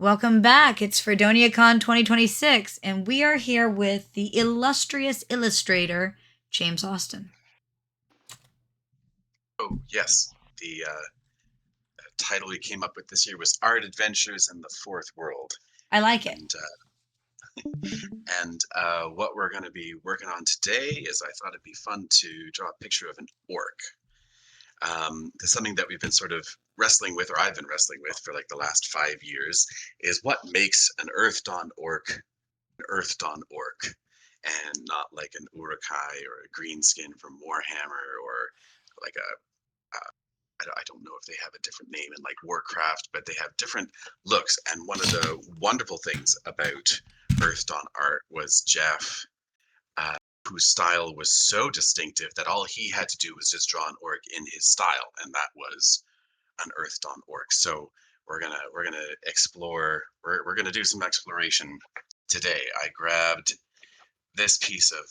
Welcome back. It's FreedoniaCon 2026, and we are here with the illustrious illustrator, James Austin. Oh, yes. The title we came up with this year was Art Adventures in the Fourth World. I like it. And what we're going to be working on today is I thought it'd be fun to draw a picture of an orc. It's something that we've been sort of wrestling with, or I've been wrestling with for like the last 5 years, is what makes an Earthdawn orc an Earthdawn orc, and not like an Urukai or a greenskin from Warhammer or like I don't know if they have a different name in like Warcraft, but they have different looks. And one of the wonderful things about Earthdawn art was Jeff, whose style was so distinctive that all he had to do was just draw an orc in his style, and that was an Earthdawn orc. So we're gonna explore. We're gonna do some exploration today. I grabbed this piece of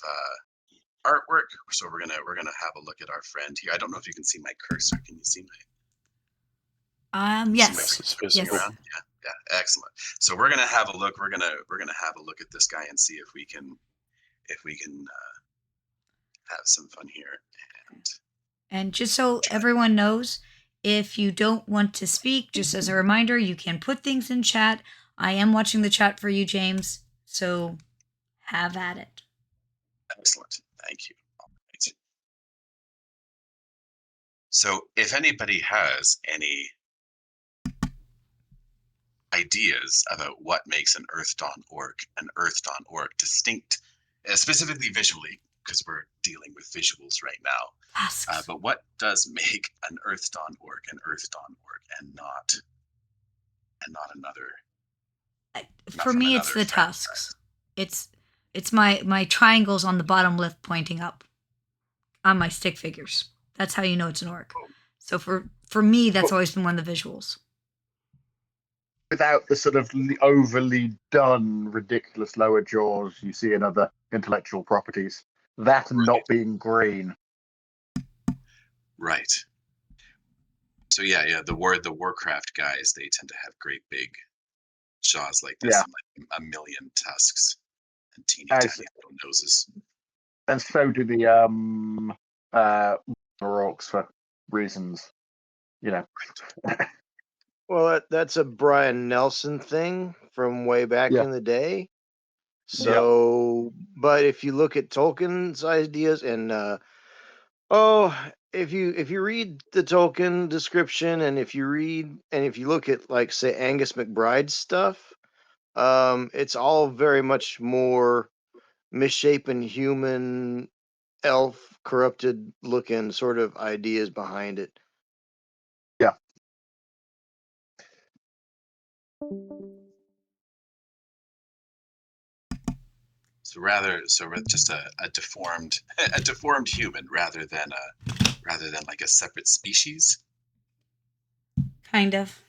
artwork, so we're gonna have a look at our friend here. I don't know if you can see my cursor. Can you see my? Yes. Yes. Around? Yeah, excellent. So we're gonna have a look. We're gonna have a look at this guy and see if we can have some fun here. And just so everyone knows, if you don't want to speak, just as a reminder, you can put things in chat. I am watching the chat for you, James. So have at it. Excellent. Thank you. All right. So if anybody has any ideas about what makes an Earthdawn orc distinct, specifically visually, because we're dealing with visuals right now. But what does make an Earthdawn orc and not another? For me, it's the tusks. It's my triangles on the bottom left pointing up on my stick figures. That's how you know it's an orc. So for me, that's always been one of the visuals. Without the sort of overly done, ridiculous lower jaws you see in other intellectual properties. That and not being green. Right. So yeah, the Warcraft guys, they tend to have great big jaws like this, and like a million tusks and teeny tiny little noses. And so do the orcs for reasons, you know. Well, that's a Brian Nelson thing from way back in the day. So, but if you look at Tolkien's ideas, and if you read the Tolkien description, and if you look at, like, say, Angus McBride's stuff, it's all very much more misshapen human, elf, corrupted looking sort of ideas behind it. Yeah. So just a deformed human rather than like a separate species. Kind of.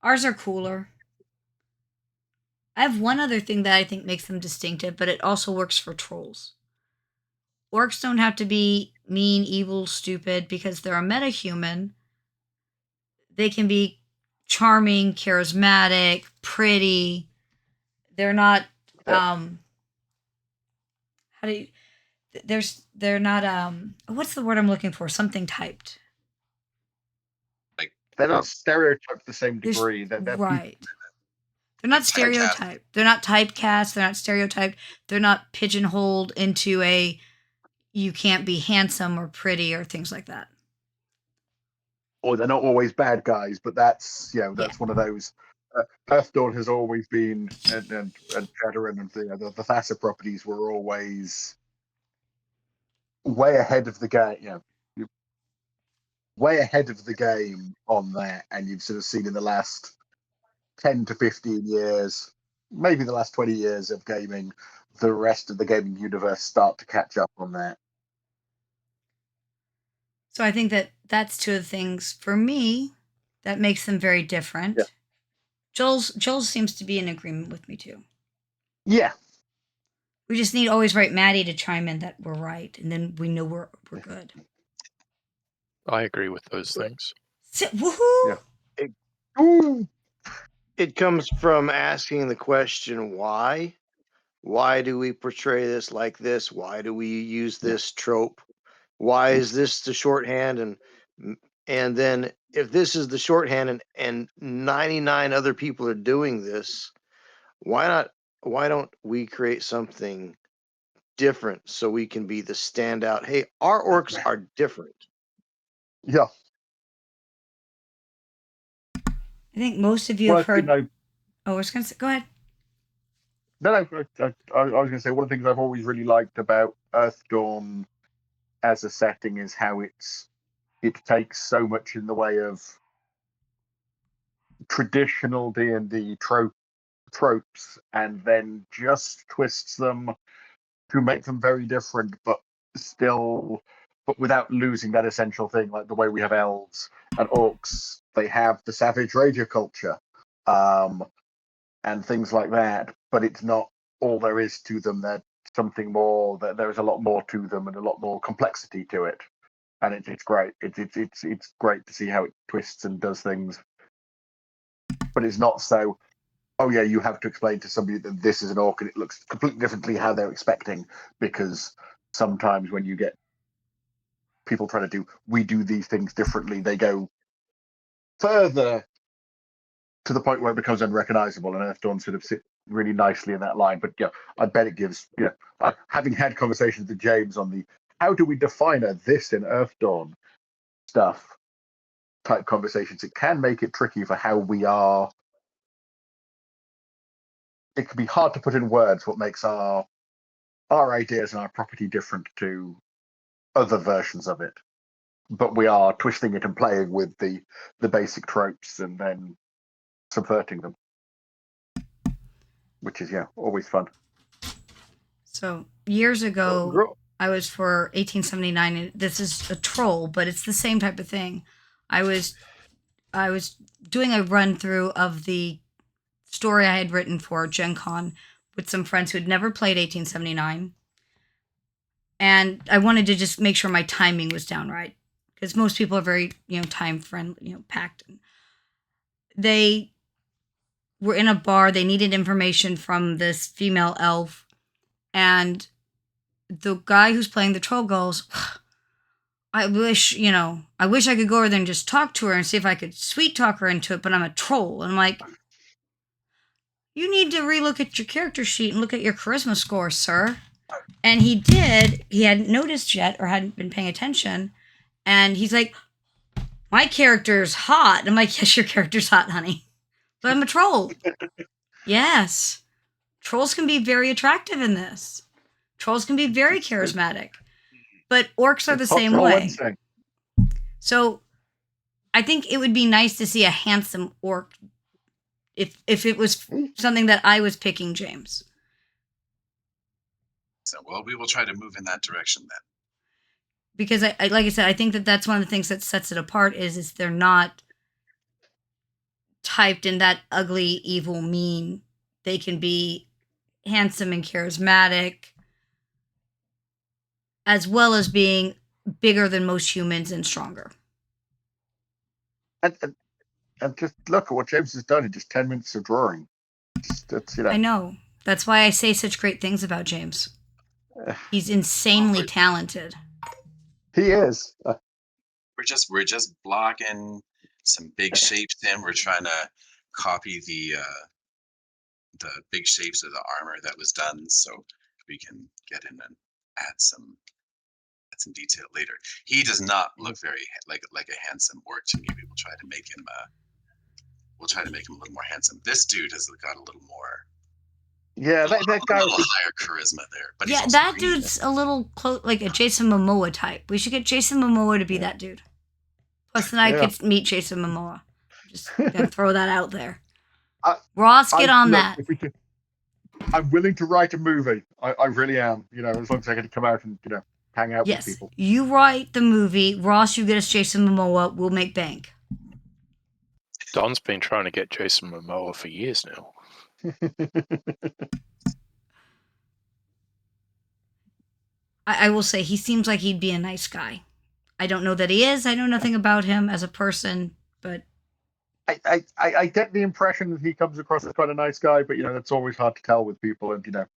Ours are cooler. I have one other thing that I think makes them distinctive, but it also works for trolls. Orcs don't have to be mean, evil, stupid, because they're a metahuman. They can be charming, charismatic, pretty. They're not they're not what's the word I'm looking for? Something typed. Like they're not stereotyped to the same degree. They're right. They're not stereotyped. They're not typecast. They're not stereotyped. They're not pigeonholed into you can't be handsome or pretty or things like that. Or they're not always bad guys, but that's one of those. Earthdawn has always been, and Shadowrun and the Thassa properties were always way ahead of the game. Way ahead of the game on that, and you've sort of seen in the last 10 to 15 years, maybe the last 20 years of gaming, the rest of the gaming universe start to catch up on that. So I think that's two of the things for me that makes them very different. Yeah. Joel seems to be in agreement with me too. Yeah. We just need always Maddie to chime in that we're right, and then we know we're good. I agree with those things. Woohoo! Yeah. Ooh. It comes from asking the question, why? Why do we portray this like this? Why do we use this trope? Why is this the shorthand? And then if this is the shorthand and 99 other people are doing this, why don't we create something different so we can be the standout? Hey, our orcs are different. Yeah. I think most of you Well, have heard. Oh, I was gonna say, go ahead. No, I was going to say one of the things I've always really liked about Earthdawn as a setting is how it takes so much in the way of traditional D&D tropes and then just twists them to make them very different, but without losing that essential thing, like the way we have elves and orcs. They have the savage rager culture, and things like that, but it's not all there is to them. There's something more. That there is a lot more to them and a lot more complexity to it, and it's great. It's great to see how it twists and does things, but it's not so. Oh yeah, you have to explain to somebody that this is an orc and it looks completely differently how they're expecting, because sometimes when you get people trying to we do these things differently, they go further to the point where it becomes unrecognizable, and Earthdawn sort of sit really nicely in that line. But yeah, I bet it gives, having had conversations with James on the how do we define this in Earthdawn stuff type conversations, it can make it tricky for how we are. It can be hard to put in words what makes our ideas and our property different to other versions of it. But we are twisting it and playing with the basic tropes and then subverting them, which is always fun. So years ago, I was for 1879, and this is a troll, but it's the same type of thing. I was doing a run through of the story I had written for Gen Con with some friends who had never played 1879, and I wanted to just make sure my timing was down right, because most people are very time friendly, packed. They were in a bar. They needed information from this female elf, and the guy who's playing the troll goes, I wish I could go over there and just talk to her and see if I could sweet talk her into it, but I'm a troll. And I'm like, you need to relook at your character sheet and look at your charisma score, sir. And he did. He hadn't noticed yet or hadn't been paying attention. And he's like, my character's hot. And I'm like, yes, your character's hot, honey. But I'm a troll. Yes. Trolls can be very attractive in this. Trolls can be very charismatic. But orcs are the same way. So I think it would be nice to see a handsome orc if it was something that I was picking, James. So, well, we will try to move in that direction then. Because I like I said, I think that's one of the things that sets it apart is they're not typed in that ugly, evil, mean. They can be handsome and charismatic, as well as being bigger than most humans and stronger. And just look at what James has done in just 10 minutes of drawing. I know. That's why I say such great things about James. He's insanely talented. He is. We're just blocking some big shapes in. We're trying to copy the big shapes of the armor that was done, so we can get in and add some detail later. He does not look very like a handsome orc to me. We will try to make him a little more handsome. This dude has got a little more. Yeah, that guy. A little higher charisma there, but yeah, that dude's a little close, like a Jason Momoa type. We should get Jason Momoa to be that dude. Plus, then I could meet Jason Momoa. Just gonna throw that out there. Ross, get on that. I'm willing to write a movie. I really am. As long as I get to come out and hang out with people. Yes, you write the movie. Ross, you get us Jason Momoa. We'll make bank. Don's been trying to get Jason Momoa for years now. I will say he seems like he'd be a nice guy. I don't know that he is. I know nothing about him as a person, but I get the impression that he comes across as quite a nice guy, but that's always hard to tell with people, and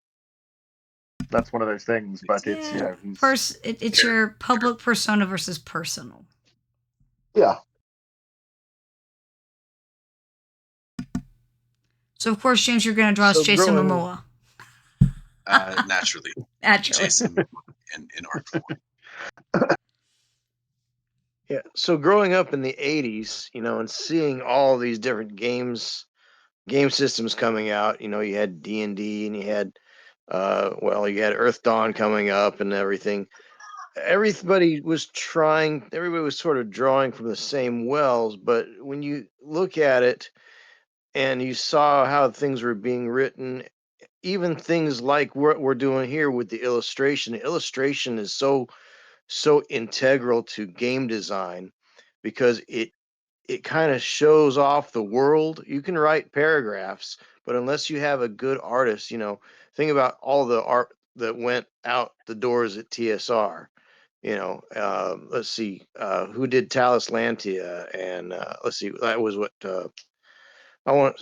that's one of those things. But it's Yeah, he's it's your public persona versus personal. yeah. So of course, James, you're going to draw us So Jason growing- Momoa. Naturally, Naturally. Jason in art form. Yeah. So growing up in the 80s, and seeing all these different game systems coming out, you had D&D and you had you had Earthdawn coming up and everything. Everybody was sort of drawing from the same wells, but when you look at it and you saw how things were being written, even things like what we're doing here with the illustration is so integral to game design because it kind of shows off the world. You can write paragraphs, but unless you have a good artist, think about all the art that went out the doors at TSR. Let's see, who did Talis Lantia, and let's see, that was what I want.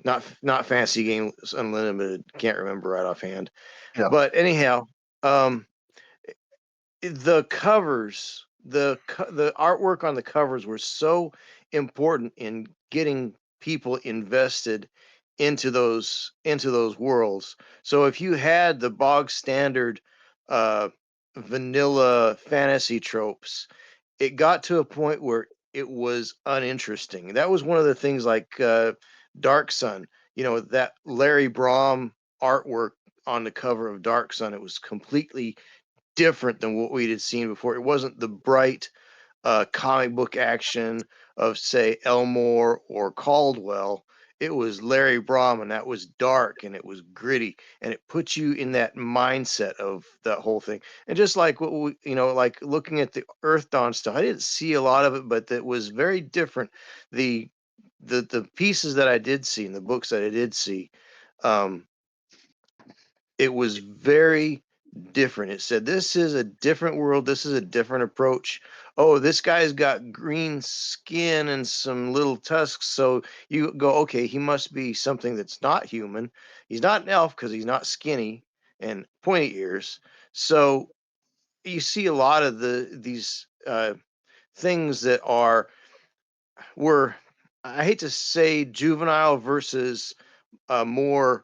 Not Fantasy Games Unlimited. Can't remember right offhand. Yeah. But anyhow, the covers, the artwork on the covers were so important in getting people invested into those worlds. So if you had the bog standard vanilla fantasy tropes, it got to a point where it was uninteresting. That was one of the things like Dark Sun, that Larry Brom artwork on the cover of Dark Sun. It was completely different than what we had seen before. It wasn't the bright comic book action of, say, Elmore or Caldwell. It was Larry Brom, and that was dark and it was gritty, and it puts you in that mindset of that whole thing. And just like what we, like looking at the Earthdawn stuff, I didn't see a lot of it, but it was very different. The pieces that I did see, and the books that I did see, it was very different. It said, this is a different world. This is a different approach. Oh, this guy's got green skin and some little tusks. So you go, okay, he must be something that's not human. He's not an elf because he's not skinny and pointy ears. So you see a lot of these things that were, I hate to say juvenile versus a more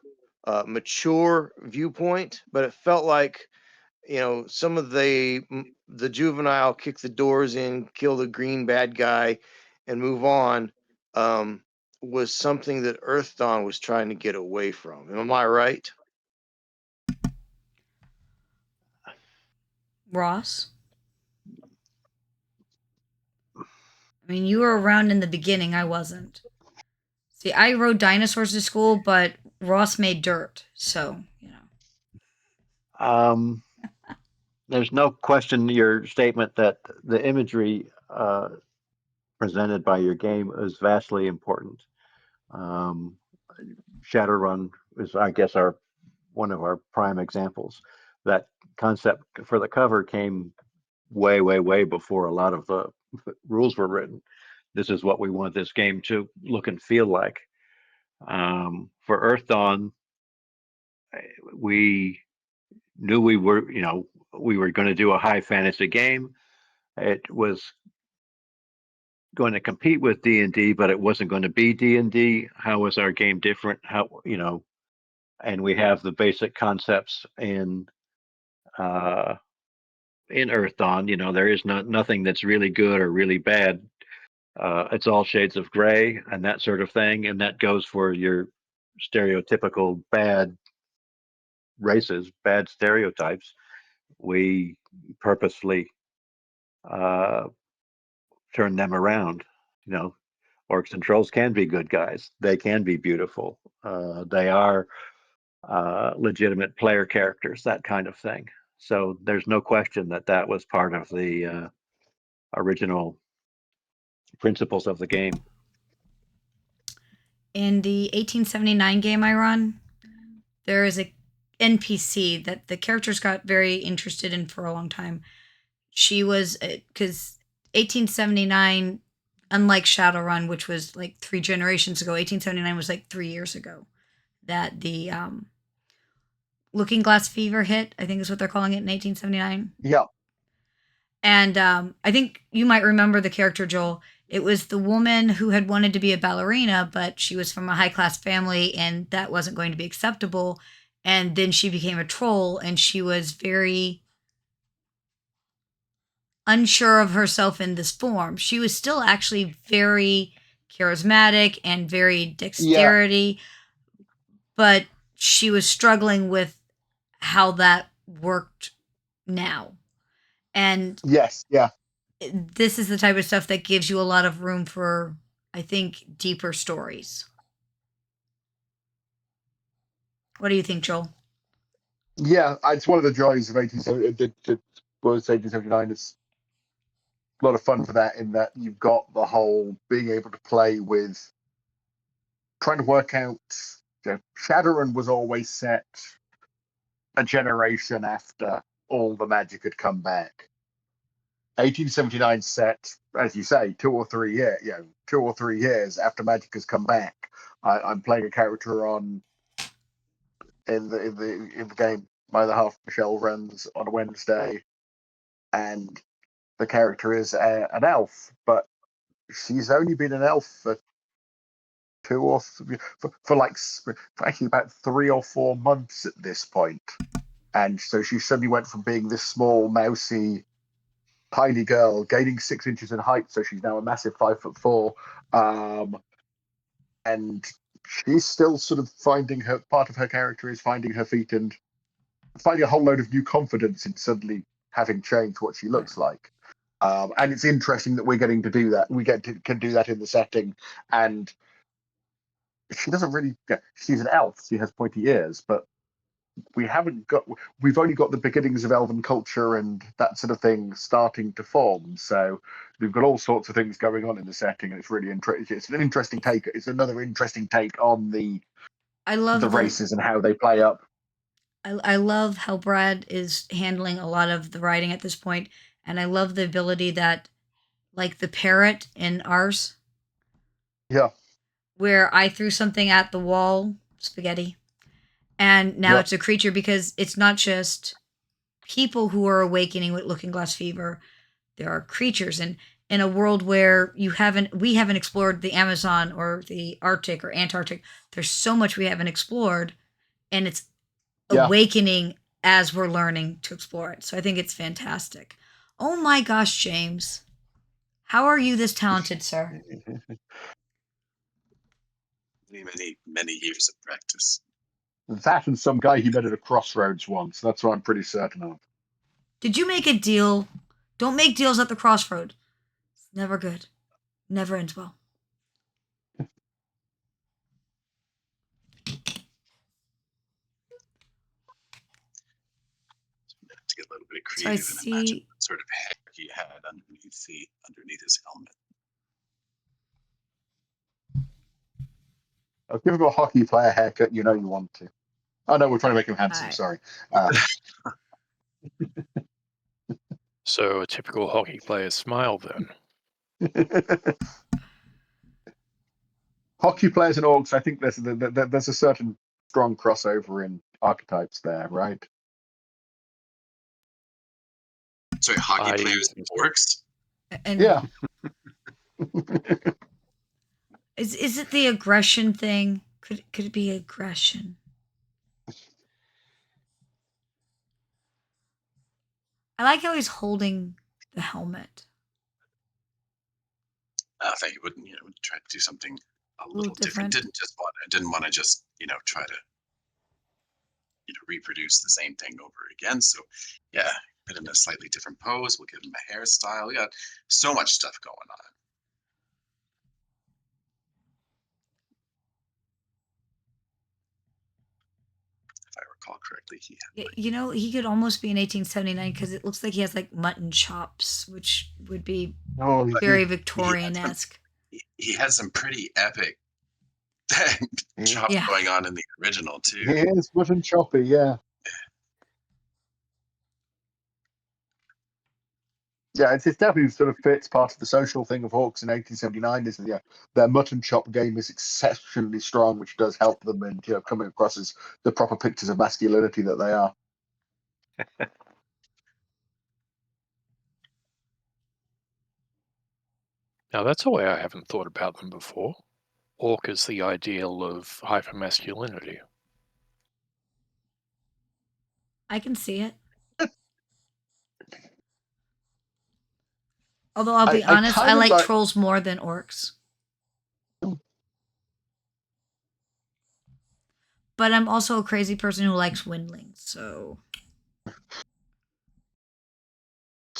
mature viewpoint, but it felt like some of the juvenile kick the doors in, kill the green bad guy, and move on. Was something that Earthdawn was trying to get away from. Am I right? Ross? I mean, you were around in the beginning. I wasn't. See, I rode dinosaurs to school, but Ross made dirt. So, There's no question your statement that the imagery presented by your game is vastly important. Shadowrun is, I guess, one of our prime examples. That concept for the cover came way, way, way before a lot of the rules were written. This is what we want this game to look and feel like. For Earthdawn, we knew we were going to do a high fantasy game. It was going to compete with D&D, but it wasn't going to be D&D. How was our game different? And we have the basic concepts in Earthdawn. There is nothing that's really good or really bad. It's all shades of gray and that sort of thing, and that goes for your stereotypical bad races, bad stereotypes. We purposely turn them around. Orcs and trolls can be good guys. They can be beautiful. They are legitimate player characters, that kind of thing. So there's no question that was part of the original principles of the game. in the 1879 game I run, there is a NPC that the characters got very interested in for a long time. She was, because 1879 Unlike Shadowrun, which was like 3 generations ago, 1879 was like 3 years ago that the Looking Glass Fever hit, I think is what they're calling it, in 1879. Yeah. And I think you might remember the character, Joel. It was the woman who had wanted to be a ballerina, but she was from a high class family and that wasn't going to be acceptable. And then she became a troll and she was very unsure of herself in this form. She was still actually very charismatic and very dexterity, but she was struggling with how that worked now. And Yes. Yeah. this is the type of stuff that gives you a lot of room for, I think, deeper stories. What do you think, Joel? Yeah. It's one of the joys of 1879. It's a lot of fun for that, in that you've got the whole being able to play with trying to work out. Shadowrun was always set a generation after all the magic had come back. 1879 set, as you say, 2 or 3 years after magic has come back. I'm playing a character in the game. My other half, Michelle, runs on a Wednesday, and the character is an elf, but she's only been an elf for actually about 3 or 4 months at this point. And so she suddenly went from being this small, mousy, tiny girl, gaining 6 inches in height, so she's now a massive 5'4". And she's still sort of finding her, part of her character is finding her feet and finding a whole load of new confidence in suddenly having changed what she looks like. And it's interesting that we're getting to do that. Can do that in the setting, and she doesn't really. She's an elf. She has pointy ears, but we've only got the beginnings of elven culture and that sort of thing starting to form. So we've got all sorts of things going on in the setting, and it's really interesting. It's an interesting take. It's another interesting take on the races and how they play up. I love how Brad is handling a lot of the writing at this point, and I love the ability that, like the parrot in ours, Yeah. where I threw something at the wall, spaghetti, and now it's a creature, because it's not just people who are awakening with Looking Glass Fever. There are creatures, and in a world where we haven't explored the Amazon or the Arctic or Antarctic. There's so much we haven't explored, and it's awakening as we're learning to explore it. So I think it's fantastic. Oh my gosh, James. How are you this talented, sir? Many years of practice. That and some guy he met at a crossroads once. That's what I'm pretty certain of. Did you make a deal? Don't make deals at the crossroad. It's never good. Never ends well. To get a little bit creative and imagine what sort of hair he had underneath his helmet. I'll give him a hockey player haircut. You know you want to. Oh no, we're trying to make him handsome. Sorry. So a typical hockey player's smile, then. Hockey players and orcs. I think there's a certain strong crossover in archetypes there, right? Sorry, hockey players and orcs. And yeah. Is it the aggression thing? Could it be aggression? I like how he's holding the helmet. I thought you would, try to do something a little different. Didn't want to just, try to, reproduce the same thing over again. So, yeah, put him in a slightly different pose. We'll give him a hairstyle. We got so much stuff going on. If I recall correctly, he had he could almost be in 1879 because it looks like he has like mutton chops, which would be very Victorian-esque. He has some pretty epic chops going on in the original too. He is mutton choppy, yeah. Yeah, it's definitely sort of fits part of the social thing of Hawks in 1879. Is that their mutton chop game is exceptionally strong, which does help them in coming across as the proper pictures of masculinity that they are. Now, that's a way I haven't thought about them before. Orc is the ideal of hypermasculinity. I can see it. Although I'll be I honest, I kind of like trolls more than orcs. But I'm also a crazy person who likes windlings, so it's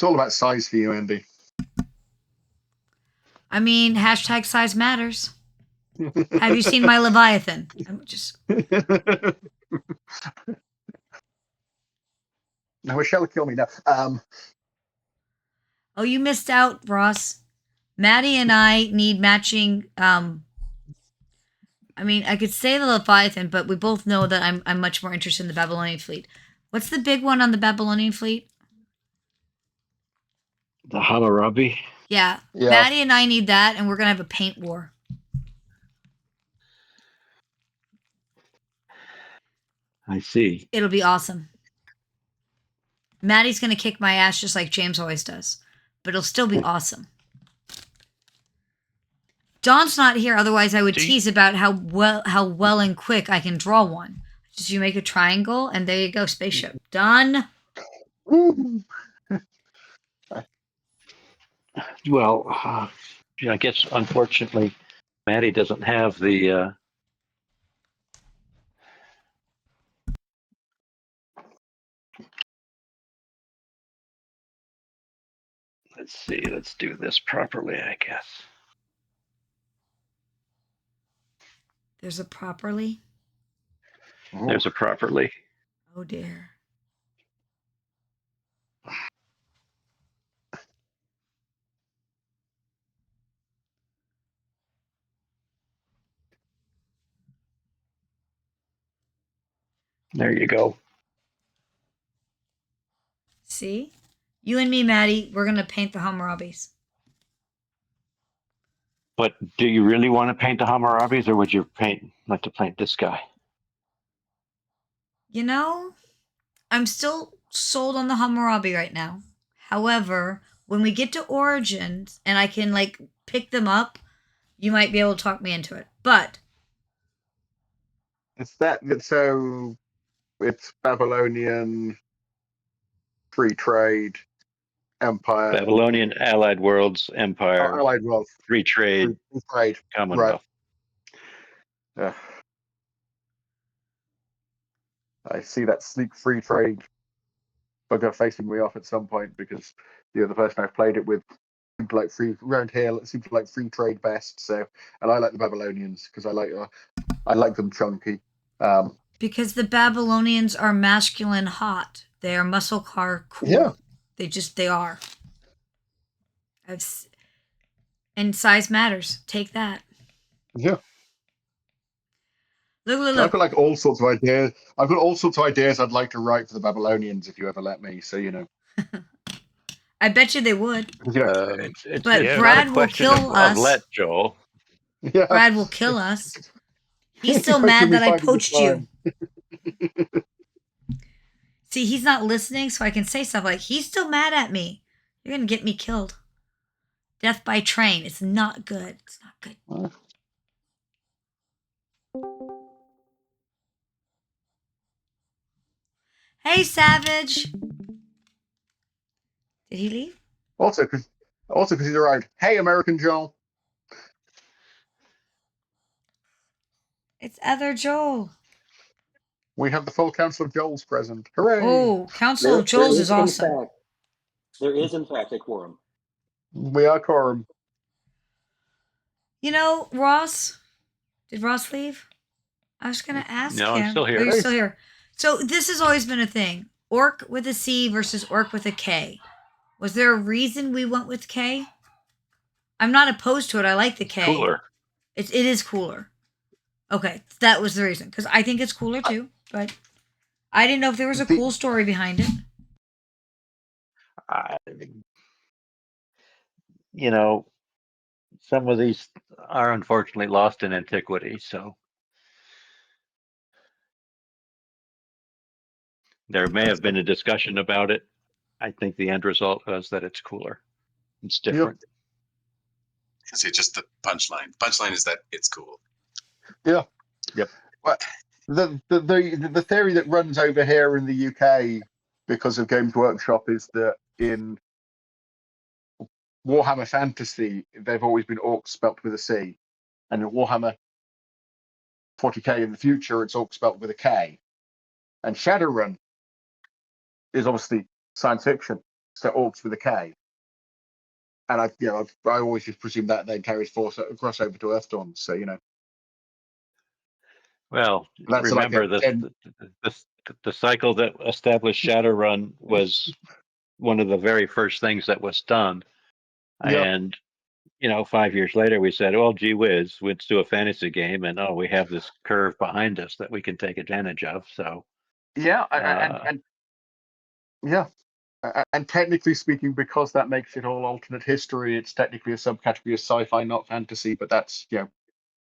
all about size for you, Andy. I mean, hashtag size matters. Have you seen my Leviathan? I'm just Now, Michelle kill me now. Oh, you missed out, Ross. Maddie and I need matching. I mean, I could say the Leviathan, but we both know that I'm much more interested in the Babylonian fleet. What's the big one on the Babylonian fleet? The Hammurabi. Yeah, Yeah. Maddie and I need that, and we're gonna have a paint war. I see. It'll be awesome. Maddie's gonna kick my ass just like James always does, but it'll still be awesome. Dawn's not here, otherwise I would tease about how well and quick I can draw one. Just you make a triangle, and there you go, spaceship done. Well, I guess unfortunately, Maddie doesn't have the. Let's see. Let's do this properly, I guess. There's a properly. There's a properly. Oh dear. There you go. See? You and me, Maddie, we're going to paint the Hammurabis. But do you really want to paint the Hammurabis, or would you like to paint this guy? You know, I'm still sold on the Hammurabi right now. However, when we get to Origins and I can, like, pick them up, you might be able to talk me into it. But It's so it's Babylonian, free trade, empire, Babylonian, Allied Worlds, Empire, Allied World, free trade, free trade, Commonwealth. Right. I see that sneak free trade bugger facing me off at some point because the person I've played it with seemed like free around here. It seems like free trade best. So, and I like the Babylonians because I like them chunky. because the Babylonians are masculine hot. They are muscle car cool. Yeah. They are. And size matters. Take that. Yeah. Look. I've got like all sorts of ideas. I've got all sorts of ideas I'd like to write for the Babylonians if you ever let me. So I bet you they would. But Brad will kill us. Let Joel. Yeah. Brad will kill us. He's still mad that I poached you. See, he's not listening, so I can say stuff like, he's still mad at me. You're going to get me killed. Death by train. It's not good. It's not good. Hey, Savage. Did he leave? Also, because he's around. Hey, American Joel. It's other Joel. We have the full Council of Joels present. Hooray! Oh, Council of Joels is awesome. There is, in fact, a quorum. We are quorum. You know, Ross? Did Ross leave? I was going to ask him. No, I'm still here. Oh, you're still here. So this has always been a thing. Orc with a C versus orc with a K. Was there a reason we went with K? I'm not opposed to it. I like the K. Cooler. It is cooler. Okay, that was the reason. Because I think it's cooler too. But I didn't know if there was a cool story behind it. you know, some of these are unfortunately lost in antiquity. So there may have been a discussion about it. I think the end result was that it's cooler. It's different. See, just the punchline. Punchline is that it's cool. Yeah. Yep. Well, the theory that runs over here in the UK because of Games Workshop is that in Warhammer Fantasy they've always been orcs spelt with a C, and in Warhammer 40k in the future it's orcs spelt with a K, and Shadowrun is obviously science fiction, so orcs with a K. And I always just presume that then carries force across over to Earthdawn. So Well, that's like remember the cycle that established Shadowrun was one of the very first things that was done. Yeah. And 5 years later, we said, "Well, gee whiz, let's do a fantasy game," and we have this curve behind us that we can take advantage of. So Yeah, and yeah, and technically speaking, because that makes it all alternate history, it's technically a subcategory of sci-fi, not fantasy. But that's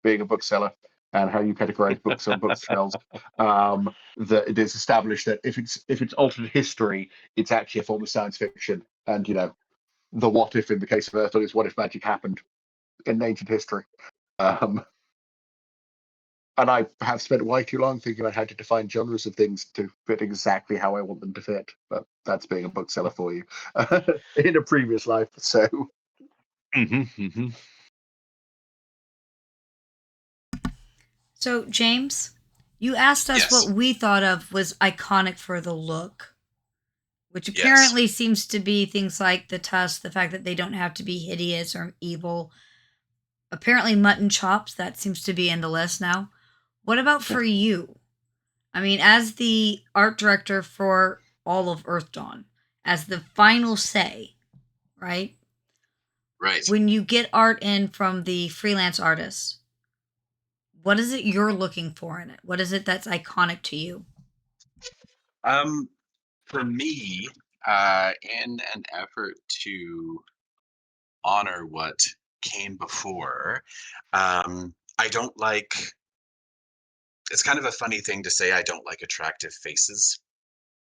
being a bookseller and how you categorize books on bookshelves. That it is established that if it's alternate history, it's actually a form of science fiction. And the what if in the case of Earthdawn is what if magic happened in ancient history. And I have spent way too long thinking about how to define genres of things to fit exactly how I want them to fit. But that's being a bookseller for you in a previous life. So, So, James, you asked us Yes. what we thought of was iconic for the look, which Yes. apparently seems to be things like the tusk, the fact that they don't have to be hideous or evil. Apparently, mutton chops, that seems to be in the list now. What about for you? I mean, as the art director for all of Earthdawn, as the final say, right? Right. When you get art in from the freelance artists, what is it you're looking for in it? What is it that's iconic to you? For me, in an effort to honor what came before, I don't like. It's kind of a funny thing to say. I don't like attractive faces.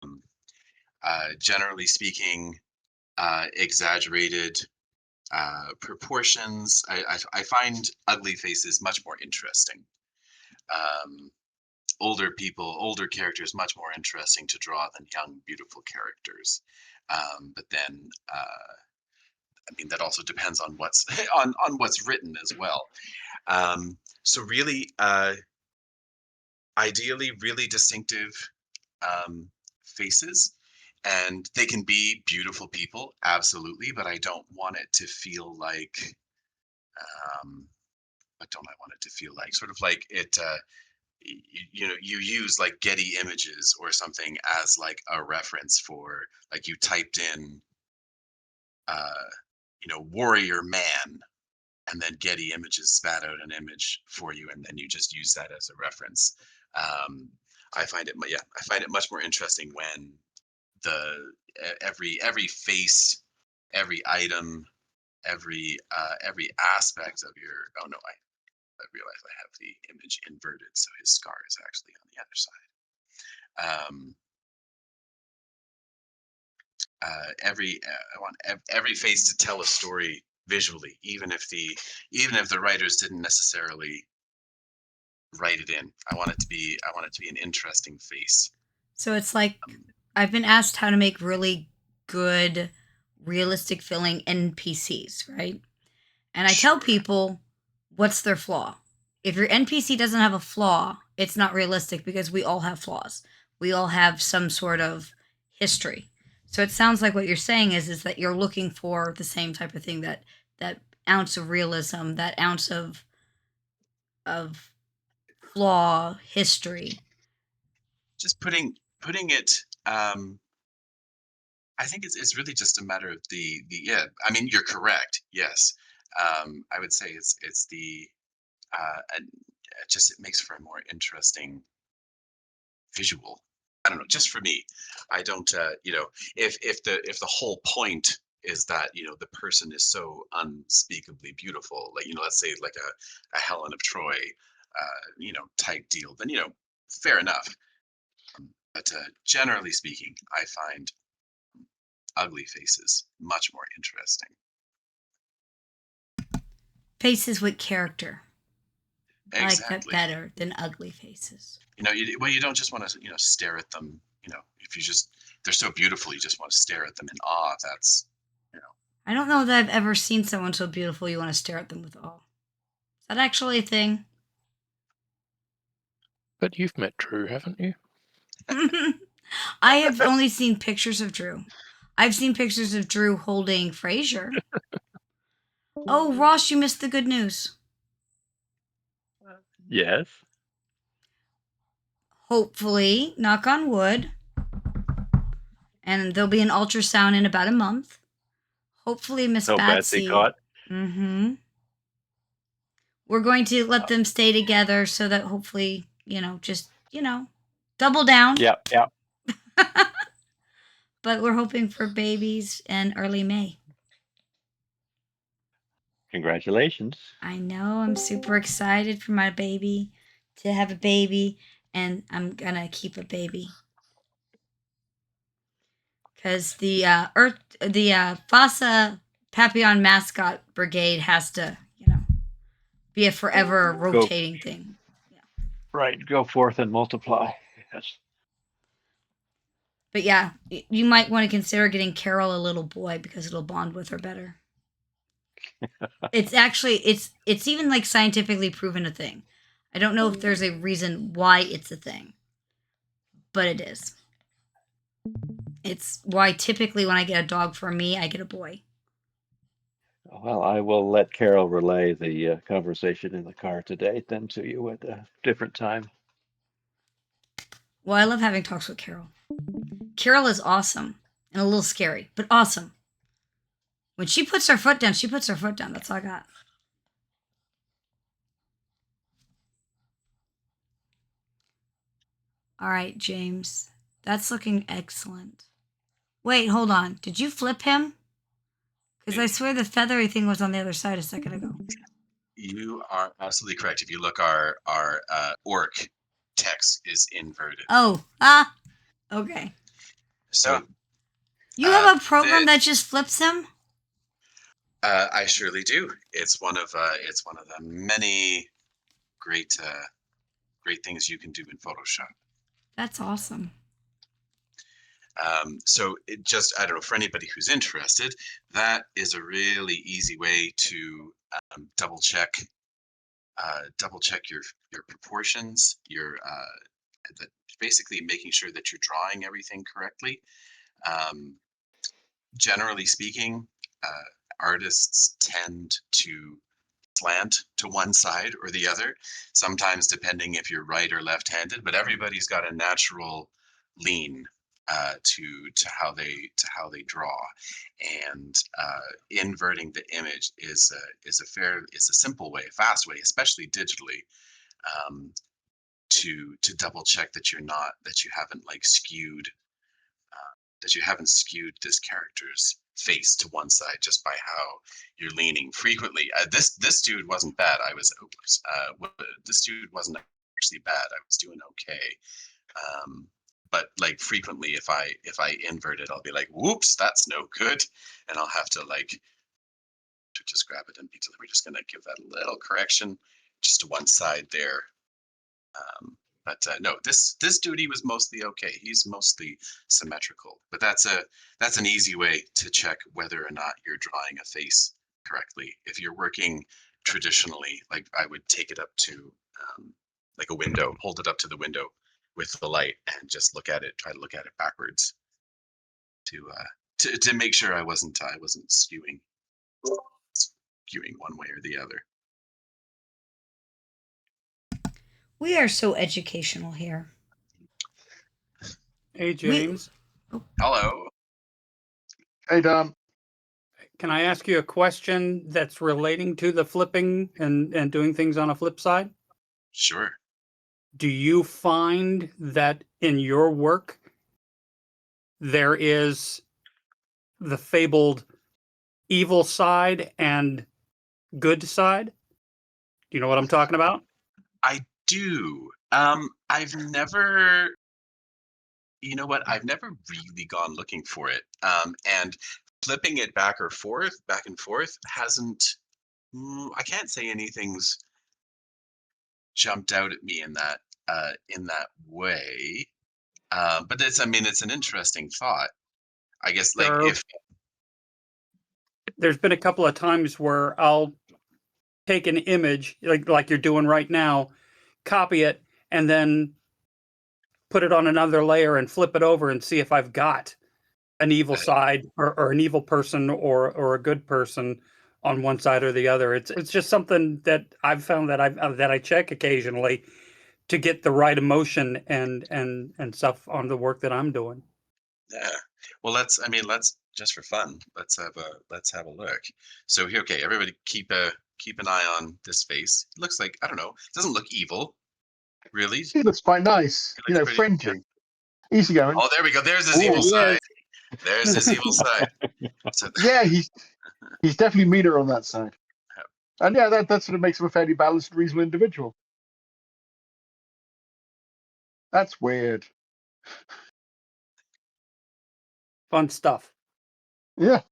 Um, Generally speaking, exaggerated proportions. I find ugly faces much more interesting. Um, older characters much more interesting to draw than young, beautiful characters. But then, I mean, that also depends on what's on what's written as well. So really, ideally, really distinctive faces. And they can be beautiful people, absolutely, but I don't want it to feel like, what don't I want it to feel like? Sort of like it, you use like Getty Images or something as like a reference for, like, you typed in, uh, warrior man, and then Getty Images spat out an image for you, and then you just use that as a reference. Um, I find it, yeah, I find it much more interesting when every face, every item, every aspect of your. Oh no, I realize I have the image inverted, so his scar is actually on the other side. I want every face to tell a story visually, even if the writers didn't necessarily write it in. I want it to be an interesting face. So it's like I've been asked how to make really good, realistic feeling NPCs, right? And I tell Sure. people what's their flaw. If your NPC doesn't have a flaw, it's not realistic because we all have flaws. We all have some sort of history. So it sounds like what you're saying is that you're looking for the same type of thing, that ounce of realism, that ounce of flaw, history. Just putting it. I think it's really just a matter of the yeah. I mean, you're correct. Yes. I would say it's the and it makes for a more interesting visual. I don't know. Just for me, I don't. If the whole point is that, you know, the person is so unspeakably beautiful. Like, you know, let's say like a Helen of Troy, you know, type deal, then, you know, fair enough. But generally speaking, I find ugly faces much more interesting. Faces with character. I like that Exactly. better than ugly faces. You know, you don't just want to, you know, stare at them. You know, if you just, they're so beautiful, you just want to stare at them in awe. That's, you know. I don't know that I've ever seen someone so beautiful you want to stare at them with awe. Is that actually a thing? But you've met Drew, haven't you? I have only seen pictures of Drew. I've seen pictures of Drew holding Frasier. Oh, Ross, you missed the good news. Yes. Hopefully, knock on wood, and there'll be an ultrasound in about a month. Hopefully, Miss No Betsy Batsy. caught. Mm-hmm. We're going to let them stay together so that hopefully, you know, just, you know, double down. Yep. Yep. But we're hoping for babies in early May. Congratulations. I know. I'm super excited for my baby to have a baby, and I'm gonna keep a baby because the Fossa Papillon mascot brigade has to, you know, be a forever rotating thing. Right. Go forth and multiply. Yes. But yeah, you might want to consider getting Carol a little boy because it'll bond with her better. It's actually it's even like scientifically proven a thing. I don't know if there's a reason why it's a thing, but it is. It's why typically when I get a dog for me, I get a boy. Well, I will let Carol relay the conversation in the car today then to you at a different time. Well, I love having talks with Carol. Carol is awesome and a little scary, but awesome. When she puts her foot down, she puts her foot down. That's all I got. All right, James. That's looking excellent. Wait, hold on. Did you flip him? Because I swear the feathery thing was on the other side a second ago. You are absolutely correct. If you look, our orc text is inverted. Oh, okay. So You have a program that just flips him? I surely do. It's one of the many great great things you can do in Photoshop. That's awesome. So it just, I don't know, for anybody who's interested, that is a really easy way to double check your proportions, basically making sure that you're drawing everything correctly. Generally speaking, artists tend to slant to one side or the other, sometimes depending if you're right or left-handed, but everybody's got a natural lean to how they draw, and inverting the image is a simple way, a fast way, especially digitally, to double check that you haven't like skewed this character's face to one side just by how you're leaning frequently. This dude wasn't bad. This dude wasn't actually bad. I was doing okay. But like frequently, if I invert it, I'll be like, whoops, that's no good. And I'll have to just grab it and we're just gonna give that a little correction just to one side there. But no, this duty was mostly okay. He's mostly symmetrical, but that's an easy way to check whether or not you're drawing a face correctly. If you're working traditionally, like I would take it up to like a window, hold it up to the window with the light, and just try to look at it backwards to make sure I wasn't skewing one way or the other. We are so educational here. Hey, James. Hello. Hey, Dom. Can I ask you a question that's relating to the flipping and doing things on a flip side? Sure. Do you find that in your work there is the fabled evil side and good side? Do you know what I'm talking about? I do. I've never, you know what? I've never really gone looking for it. And flipping it back and forth, hasn't. I can't say anything's jumped out at me in that way. But I mean, it's an interesting thought. I guess, like, if There's been a couple of times where I'll take an image like you're doing right now, copy it, and then put it on another layer and flip it over and see if I've got an evil side or an evil person or a good person on one side or the other. It's just something that I've found that I check occasionally to get the right emotion and stuff on the work that I'm doing. Yeah. Well, let's just for fun. Let's have a look. So here, okay, everybody keep an eye on this face. It looks like, I don't know, it doesn't look evil, really. He looks quite nice. He looks pretty, friendly. Yeah. Easy going. Oh, there we go. There's his evil side. There's his evil side. So, yeah, he's definitely meaner on that side. And yeah, that sort of makes him a fairly balanced, reasonable individual. That's weird. Fun stuff. Yeah.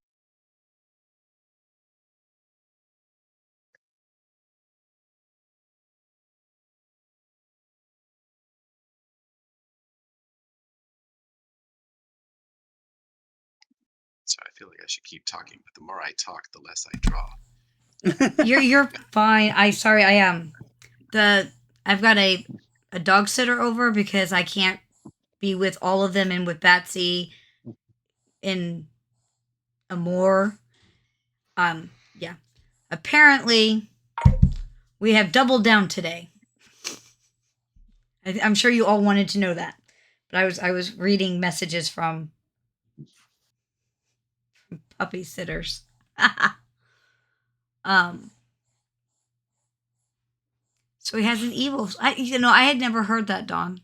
so I feel like I should keep talking, but the more I talk, the less I draw. You're fine. I am. I've got a dog sitter over because I can't be with all of them and with Batsy in a more. Yeah. Apparently, we have doubled down today. I'm sure you all wanted to know that, but I was reading messages from puppy sitters. So he has an evil. I had never heard that, Dawn.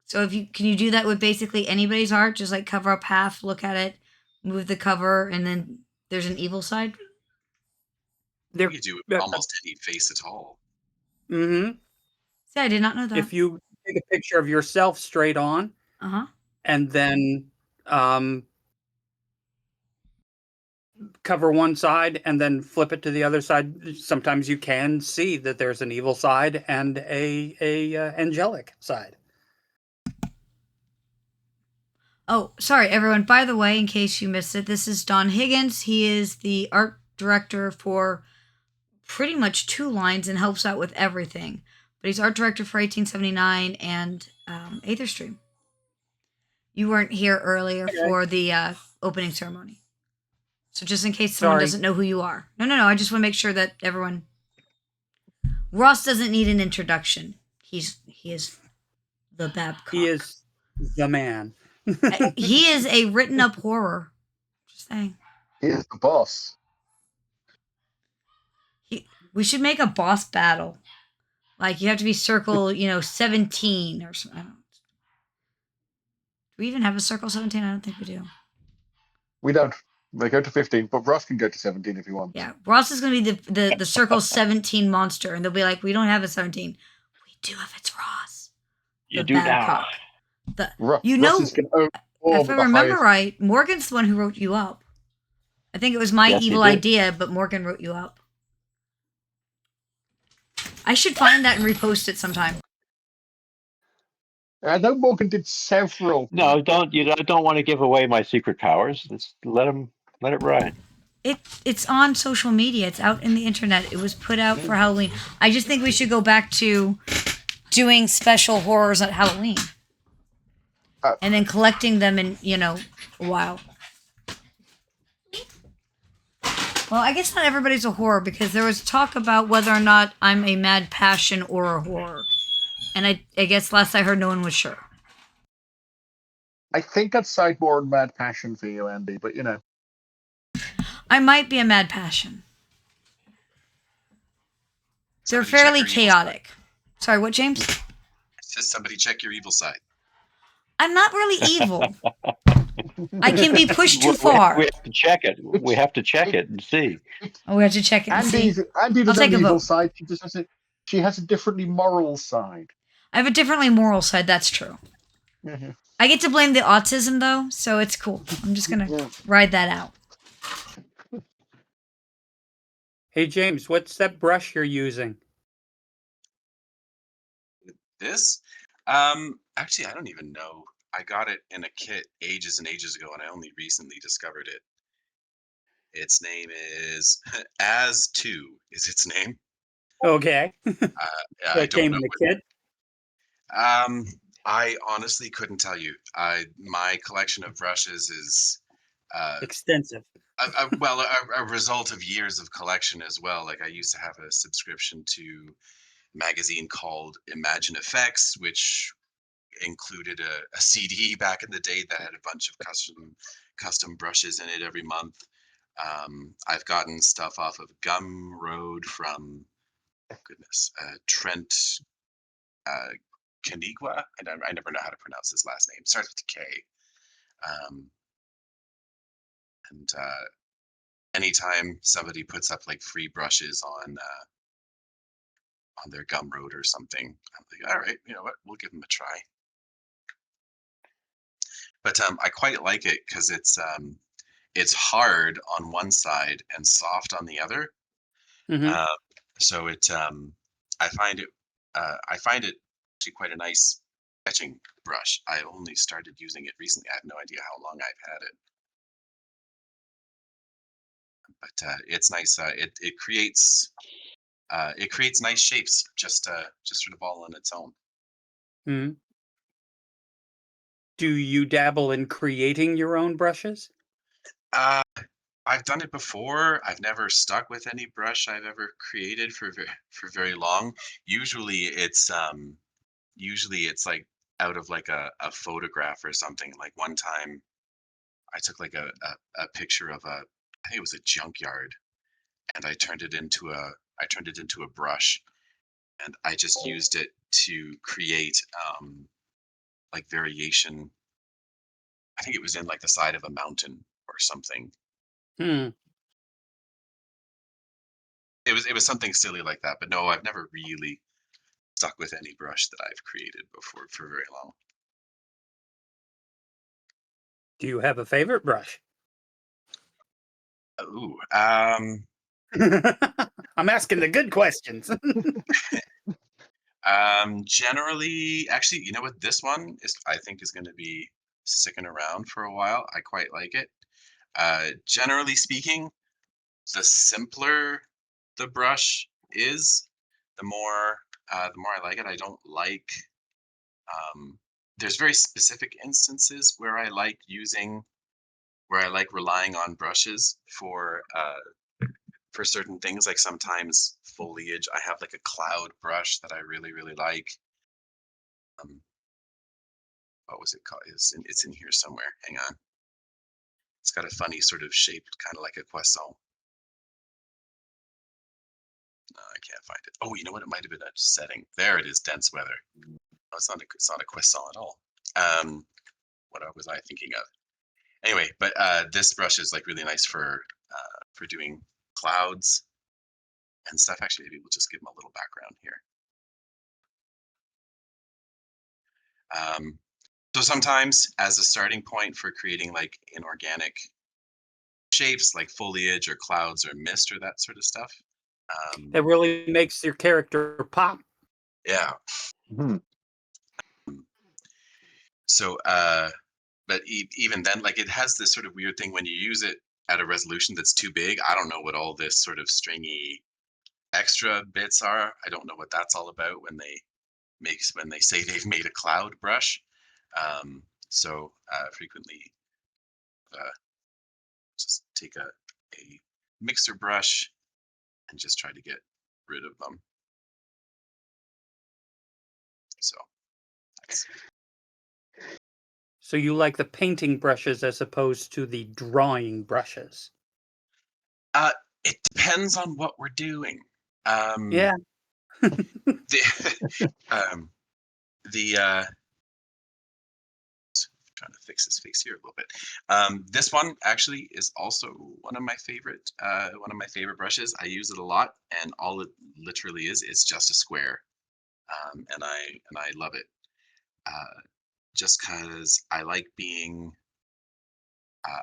So can you do that with basically anybody's art? Just like cover up half, look at it, move the cover, and then there's an evil side. You can do almost any face at all. Mm-hmm. See, I did not know that. If you take a picture of yourself straight on, and then cover one side and then flip it to the other side, sometimes you can see that there's an evil side and a angelic side. Oh, sorry, everyone. By the way, in case you missed it, this is Don Higgins. He is the art director for pretty much 2 lines and helps out with everything. But he's art director for 1879 and Aetherstream. You weren't here earlier for the opening ceremony. So just in case someone doesn't know who you are. No. I just want to make sure that everyone... Ross doesn't need an introduction. He is the Babcock. He is the man. He is a written up horror. Just saying. He is the boss. We should make a boss battle. Like you have to be circle, 17 or something. I don't know. Do we even have a circle 17? I don't think we do. We don't. They go to 15, but Ross can go to 17 if he wants. Yeah, Ross is going to be the circle 17 monster, and they'll be like, we don't have a 17. We do if it's Ross. You do now. If I remember right, Morgan's the one who wrote you up. I think it was my evil idea, but Morgan wrote you up. I should find that and repost it sometime. I know Morgan did several. No, don't. You don't want to give away my secret powers. Just let it ride. It's on social media. It's out in the internet. It was put out for Halloween. I just think we should go back to doing special horrors at Halloween. And then collecting them in, a while. Well, I guess not everybody's a horror because there was talk about whether or not I'm a mad passion or a horror. And I guess last I heard, no one was sure. I think I'd side more on mad passion for you, Andy, but I might be a mad passion. They're fairly chaotic. Sorry, what, James? Just somebody check your evil side. I'm not really evil. I can be pushed too We far. have to check it. We have to check it and see. Oh, we have to check it and see. Andy I'll doesn't take have a an evil vote. side. She has a differently moral side. I have a differently moral side. That's true. Mm-hmm. I get to blame the autism though, so it's cool. I'm just gonna ride that out. Hey, James, what's that brush you're using? This, actually, I don't even know. I got it in a kit ages and ages ago, and I only recently discovered it. Its name is As2 is its name. Okay. I That don't came know in the what. kit? I honestly couldn't tell you. My collection of brushes is Extensive. a result of years of collection as well. Like I used to have a subscription to a magazine called Imagine Effects, which included a CD back in the day that had a bunch of custom brushes in it every month. I've gotten stuff off of Gumroad from Trent Canigua. I never know how to pronounce his last name. Starts with a K. And anytime somebody puts up like free brushes on their Gumroad or something, I'm like, all right, you know what, we'll give them a try. But I quite like it because it's hard on one side and soft on the other. Mm-hmm. So I find it actually quite a nice sketching brush. I only started using it recently. I have no idea how long I've had it. But it's nice. It creates nice shapes just sort of all on its own. Mm-hmm. Do you dabble in creating your own brushes? I've done it before. I've never stuck with any brush I've ever created for very long. Usually it's like out of like a photograph or something. Like one time I took like a picture of I think it was a junkyard, and I turned it into a brush, and I just used it to create like variation. I think it was in like the side of a mountain or something. Hmm. It was something silly like that, but no, I've never really stuck with any brush that I've created before for very long. Do you have a favorite brush? Ooh, I'm asking the good questions. generally, actually, you know what? This one I think is going to be sticking around for a while. I quite like it. Generally speaking, the simpler the brush is, the more I like it. I don't like. There's very specific instances where I like relying on brushes for certain things. Like sometimes foliage, I have like a cloud brush that I really like. What was it called? It's in here somewhere. Hang on. It's got a funny sort of shape, kind of like a croissant. No, I can't find it. Oh, you know what? It might have been a setting. There it is. Dense weather. No, it's not a croissant at all. What was I thinking of? Anyway, but this brush is like really nice for doing clouds and stuff. Actually, maybe we'll just give them a little background here. So sometimes as a starting point for creating like inorganic shapes like foliage or clouds or mist or that sort of stuff. That really makes your character pop. Yeah. Hmm. So, but even then, like it has this sort of weird thing when you use it at a resolution that's too big. I don't know what all this sort of stringy extra bits are. I don't know what that's all about when they say they've made a cloud brush. So frequently, just take a mixer brush and just try to get rid of them. So that's. So you like the painting brushes as opposed to the drawing brushes? It depends on what we're doing. Yeah. The trying to fix his face here a little bit. This one actually is also one of my favorite brushes. I use it a lot, and all it literally is just a square, and I love it. Just because I like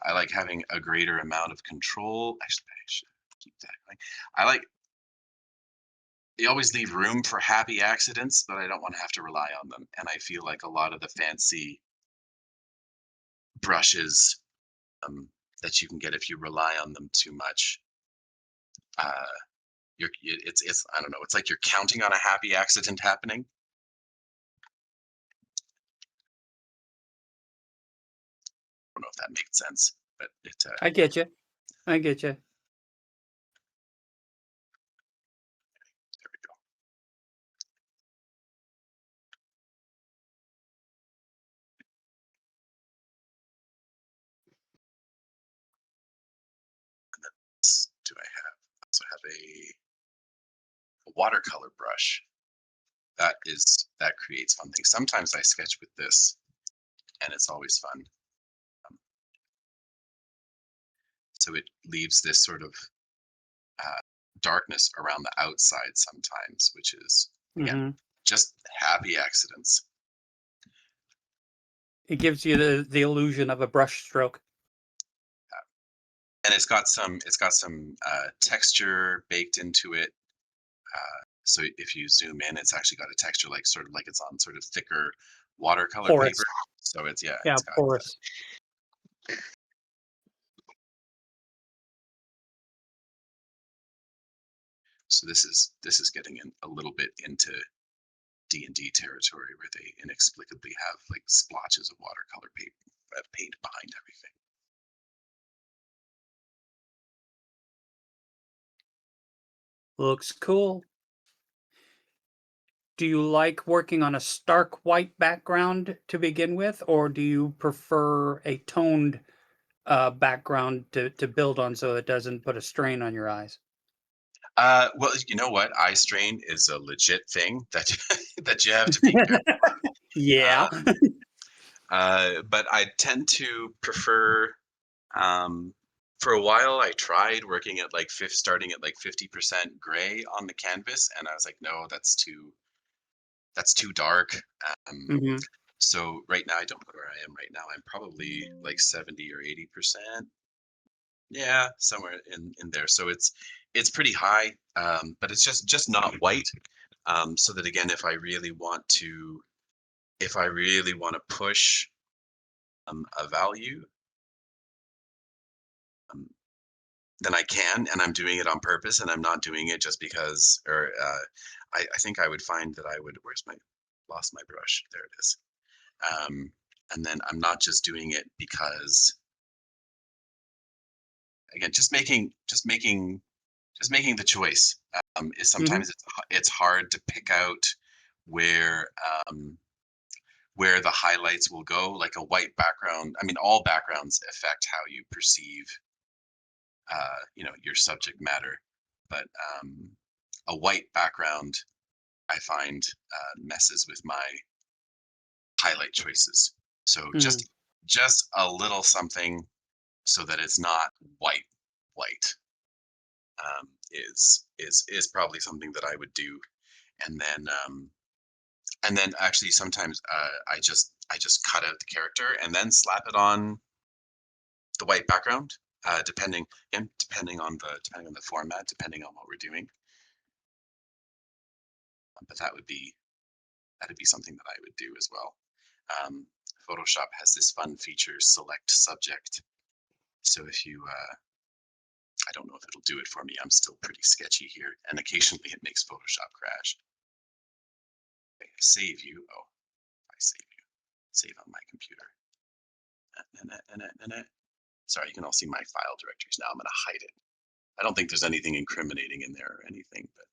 I like having a greater amount of control. Actually, I should keep that going. I like. They always leave room for happy accidents, but I don't want to have to rely on them. And I feel like a lot of the fancy brushes that you can get, if you rely on them too much, it's I don't know. It's like you're counting on a happy accident happening. I don't know if that makes sense, but it. I get you. I get you. There we go. And then do I also have a watercolor brush? That creates fun things. Sometimes I sketch with this, and it's always fun. So it leaves this sort of darkness around the outside sometimes, which is again just happy accidents. It gives you the illusion of a brush stroke. And it's got some texture baked into it. So if you zoom in, it's actually got a texture like sort of like it's on sort of thicker watercolor Porous. paper. So it's Yeah, it's got, porous. So this is getting in a little bit into D&D territory where they inexplicably have like splotches of watercolor paint behind everything. Looks cool. Do you like working on a stark white background to begin with, or do you prefer a toned background to build on so it doesn't put a strain on your eyes? Well, you know what? Eye strain is a legit thing that that you have to be careful of. Yeah. But I tend to prefer. For a while, I tried working at like starting at like 50% gray on the canvas, and I was like, no, that's too dark. So right now, I don't know where I am right now. I'm probably like 70 or 80%. Yeah, somewhere in there. So it's pretty high, but it's just not white. So that again, if I really want to push a value, then I can, and I'm doing it on purpose, and I'm not doing it just because. Or I think I would find that I would. Lost my brush? There it is. And then I'm not just doing it because. Again, just making the choice is sometimes it's hard to pick out where the highlights will go. Like a white background, I mean, all backgrounds affect how you perceive your subject matter, but a white background I find messes with my highlight choices. So just a little something so that it's not white is probably something that I would do. And then actually sometimes I just cut out the character and then slap it on the white background, depending on the format, depending on what we're doing. But that'd be something that I would do as well. Photoshop has this fun feature, select subject. So if you I don't know if it'll do it for me. I'm still pretty sketchy here, and occasionally it makes Photoshop crash. Okay, save you. Oh, I save you. Save on my computer. Sorry, you can all see my file directories now. I'm going to hide it. I don't think there's anything incriminating in there or anything, but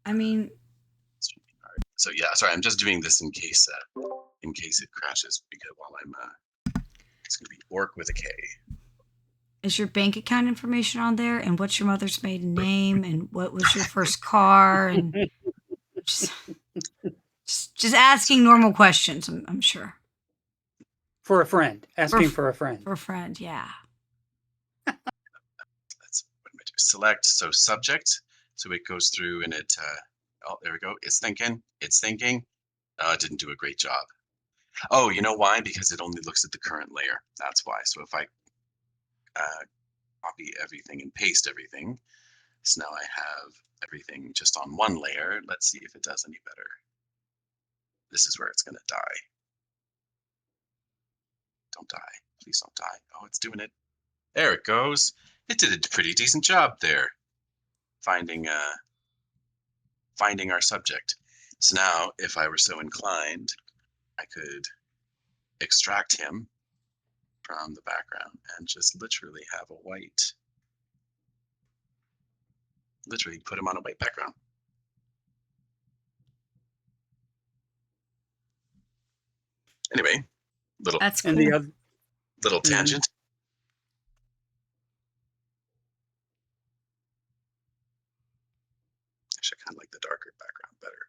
I mean, so yeah. Sorry, I'm just doing this in case it crashes because while I'm it's going to be Orc with a K. is your bank account information on there? And what's your mother's maiden name? And what was your first car? And just Just asking normal questions, I'm sure. For a friend. Asking for a friend. For a friend, yeah. That's what am I doing? Select, so subject. So it goes through and it, oh, there we go. It's thinking. It didn't do a great job. Oh, you know why? Because it only looks at the current layer. That's why. So if I copy everything and paste everything, so now I have everything just on one layer. Let's see if it does any better. This is where it's going to die. Don't die. Please don't die. Oh, it's doing it. There it goes. It did a pretty decent job there. Finding our subject. So now, if I were so inclined, I could extract him from the background and just literally have a white, literally put him on a white background. Anyway, That's cool. And the other, little tangent. Actually, I kind of like the darker background better.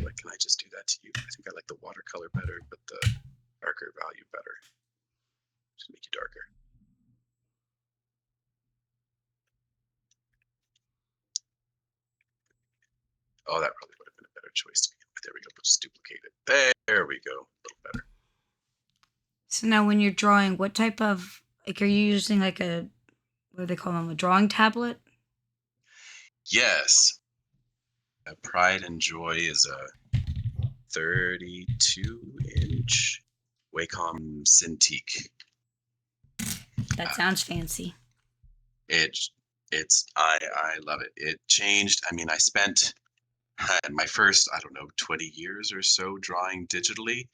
Like, can I just do that to you? I think I like the watercolor better, but the darker value better. Just make you darker. Oh, that probably would have been a better choice to begin with. There we go. Let's duplicate it. There we go. A little better. So now when you're drawing, what type of, like, are you using like a, what do they call them, a drawing tablet? Yes. Pride and Joy is a 32-inch Wacom Cintiq. That sounds fancy. I love it. It changed. I mean, I spent my first, I don't know, 20 years or so drawing digitally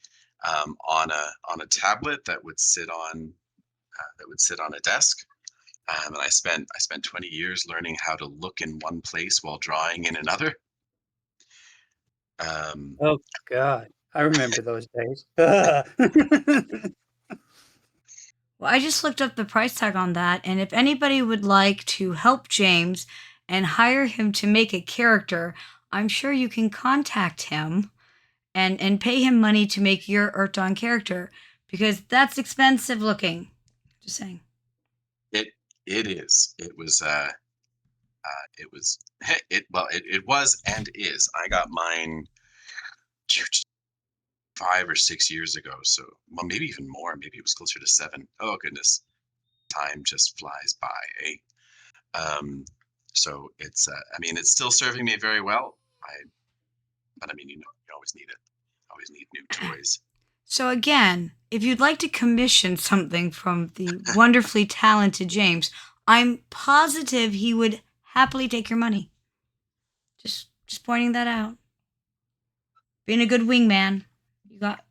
on a tablet that would sit on a desk. And I spent 20 years learning how to look in one place while drawing in another. oh God, I remember those days. Well, I just looked up the price tag on that, and if anybody would like to help James and hire him to make a character, I'm sure you can contact him and pay him money to make your Earthdawn character, because that's expensive looking. Just saying. It is. It was it was and is. I got mine 5 or 6 years ago, so well, maybe even more. Maybe it was closer to 7. Oh goodness, time just flies by, eh? So it's I mean, it's still serving me very well. But I mean, you always need it. Always need new toys. So again, if you'd like to commission something from the wonderfully talented James, I'm positive he would happily take your money. Just pointing that out. Being a good wingman. You got,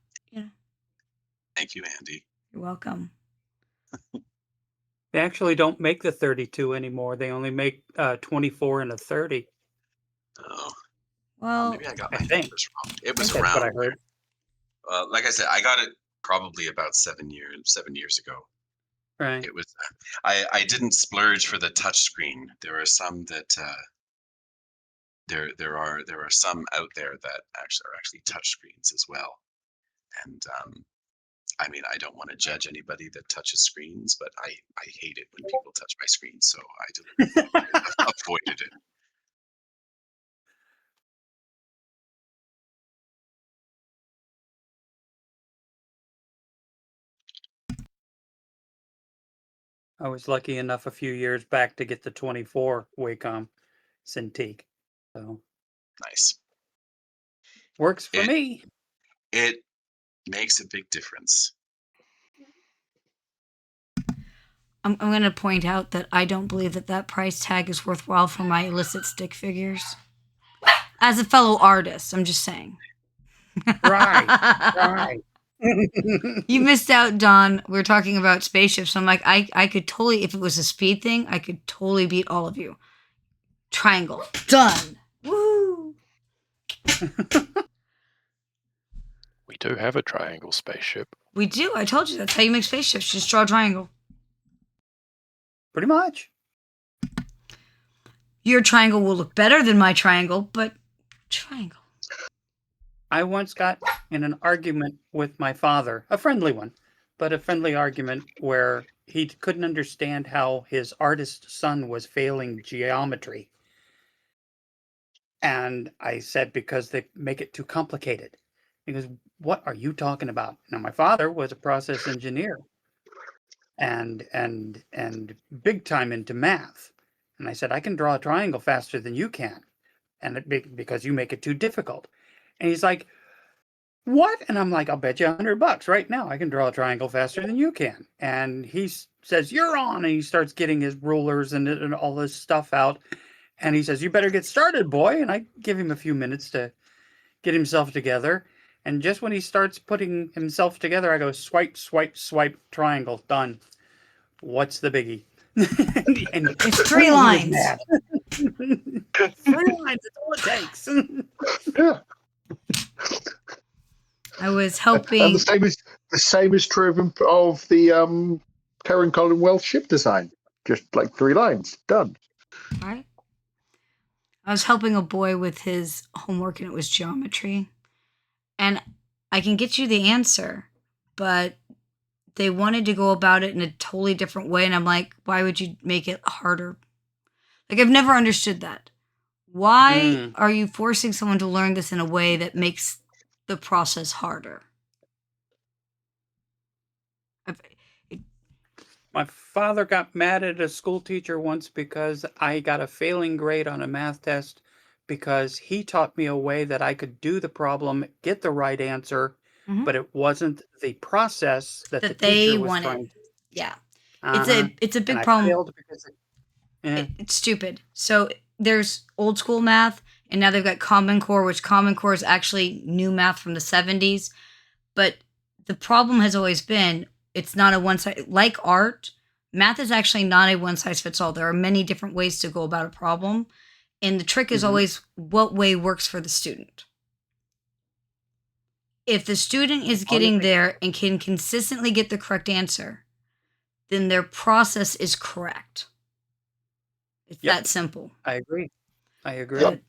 Thank you, Andy. You're welcome. They actually don't make the 32 anymore. They only make 24 and a 30. Oh. Well, maybe I got my I think. numbers wrong. It was That's around. what I heard. Like I said, I got it probably about 7 years ago. Right. It was. I didn't splurge for the touch screen. There are some that there are some out there that are actually touch screens as well. And I mean, I don't want to judge anybody that touches screens, but I hate it when people touch my screen, so I deliberately avoided it. I was lucky enough a few years back to get the 24 Wacom Cintiq. So Nice. works for me. It makes a big difference. I'm going to point out that I don't believe that price tag is worthwhile for my illicit stick figures. As a fellow artist, I'm just saying. Right. You missed out, Don. We were talking about spaceships. So I'm like, I could totally, if it was a speed thing, I could totally beat all of you. Triangle. Done. Woo! We do have a triangle spaceship. We do. I told you that's how you make spaceships. Just draw a triangle. Pretty much. Your triangle will look better than my triangle, but triangle. I once got in an argument with my father, a friendly one, but a friendly argument where he couldn't understand how his artist son was failing geometry. And I said, because they make it too complicated. He goes, what are you talking about? Now, my father was a process engineer and big time into math. And I said, I can draw a triangle faster than you can, and because you make it too difficult. And he's like, what? And I'm like, I'll bet you $100 right now. I can draw a triangle faster than you can. And he says, you're on. And he starts getting his rulers and all this stuff out. And he says, you better get started, boy. And I give him a few minutes to get himself together. And just when he starts putting himself together, I go, swipe, swipe, swipe, triangle, done. What's the biggie? and It's 3 lines. 3 lines, that's all it takes. Yeah. I was And helping. the same is true of the Karen Collingwell ship design. Just like 3 lines, done. Right? I was helping a boy with his homework and it was geometry. And I can get you the answer, but they wanted to go about it in a totally different way. And I'm like, why would you make it harder? Like, I've never understood that. Why are you forcing someone to learn this in a way that makes the process harder? My father got mad at a school teacher once because I got a failing grade on a math test because he taught me a way that I could do the problem, get the right answer, but it wasn't the process that the they teacher was wanted. trying to. Yeah. Uh-huh. It's a big And I problem. failed because It's stupid. So there's old school math, and now they've got Common Core, which Common Core is actually new math from the 70s. But the problem has always been it's not a one size, like art, math is actually not a one size fits all. There are many different ways to go about a problem. And the trick is always what way works for the student. If the student is getting there and can consistently get the correct answer, then their process is correct. It's that simple. I agree. But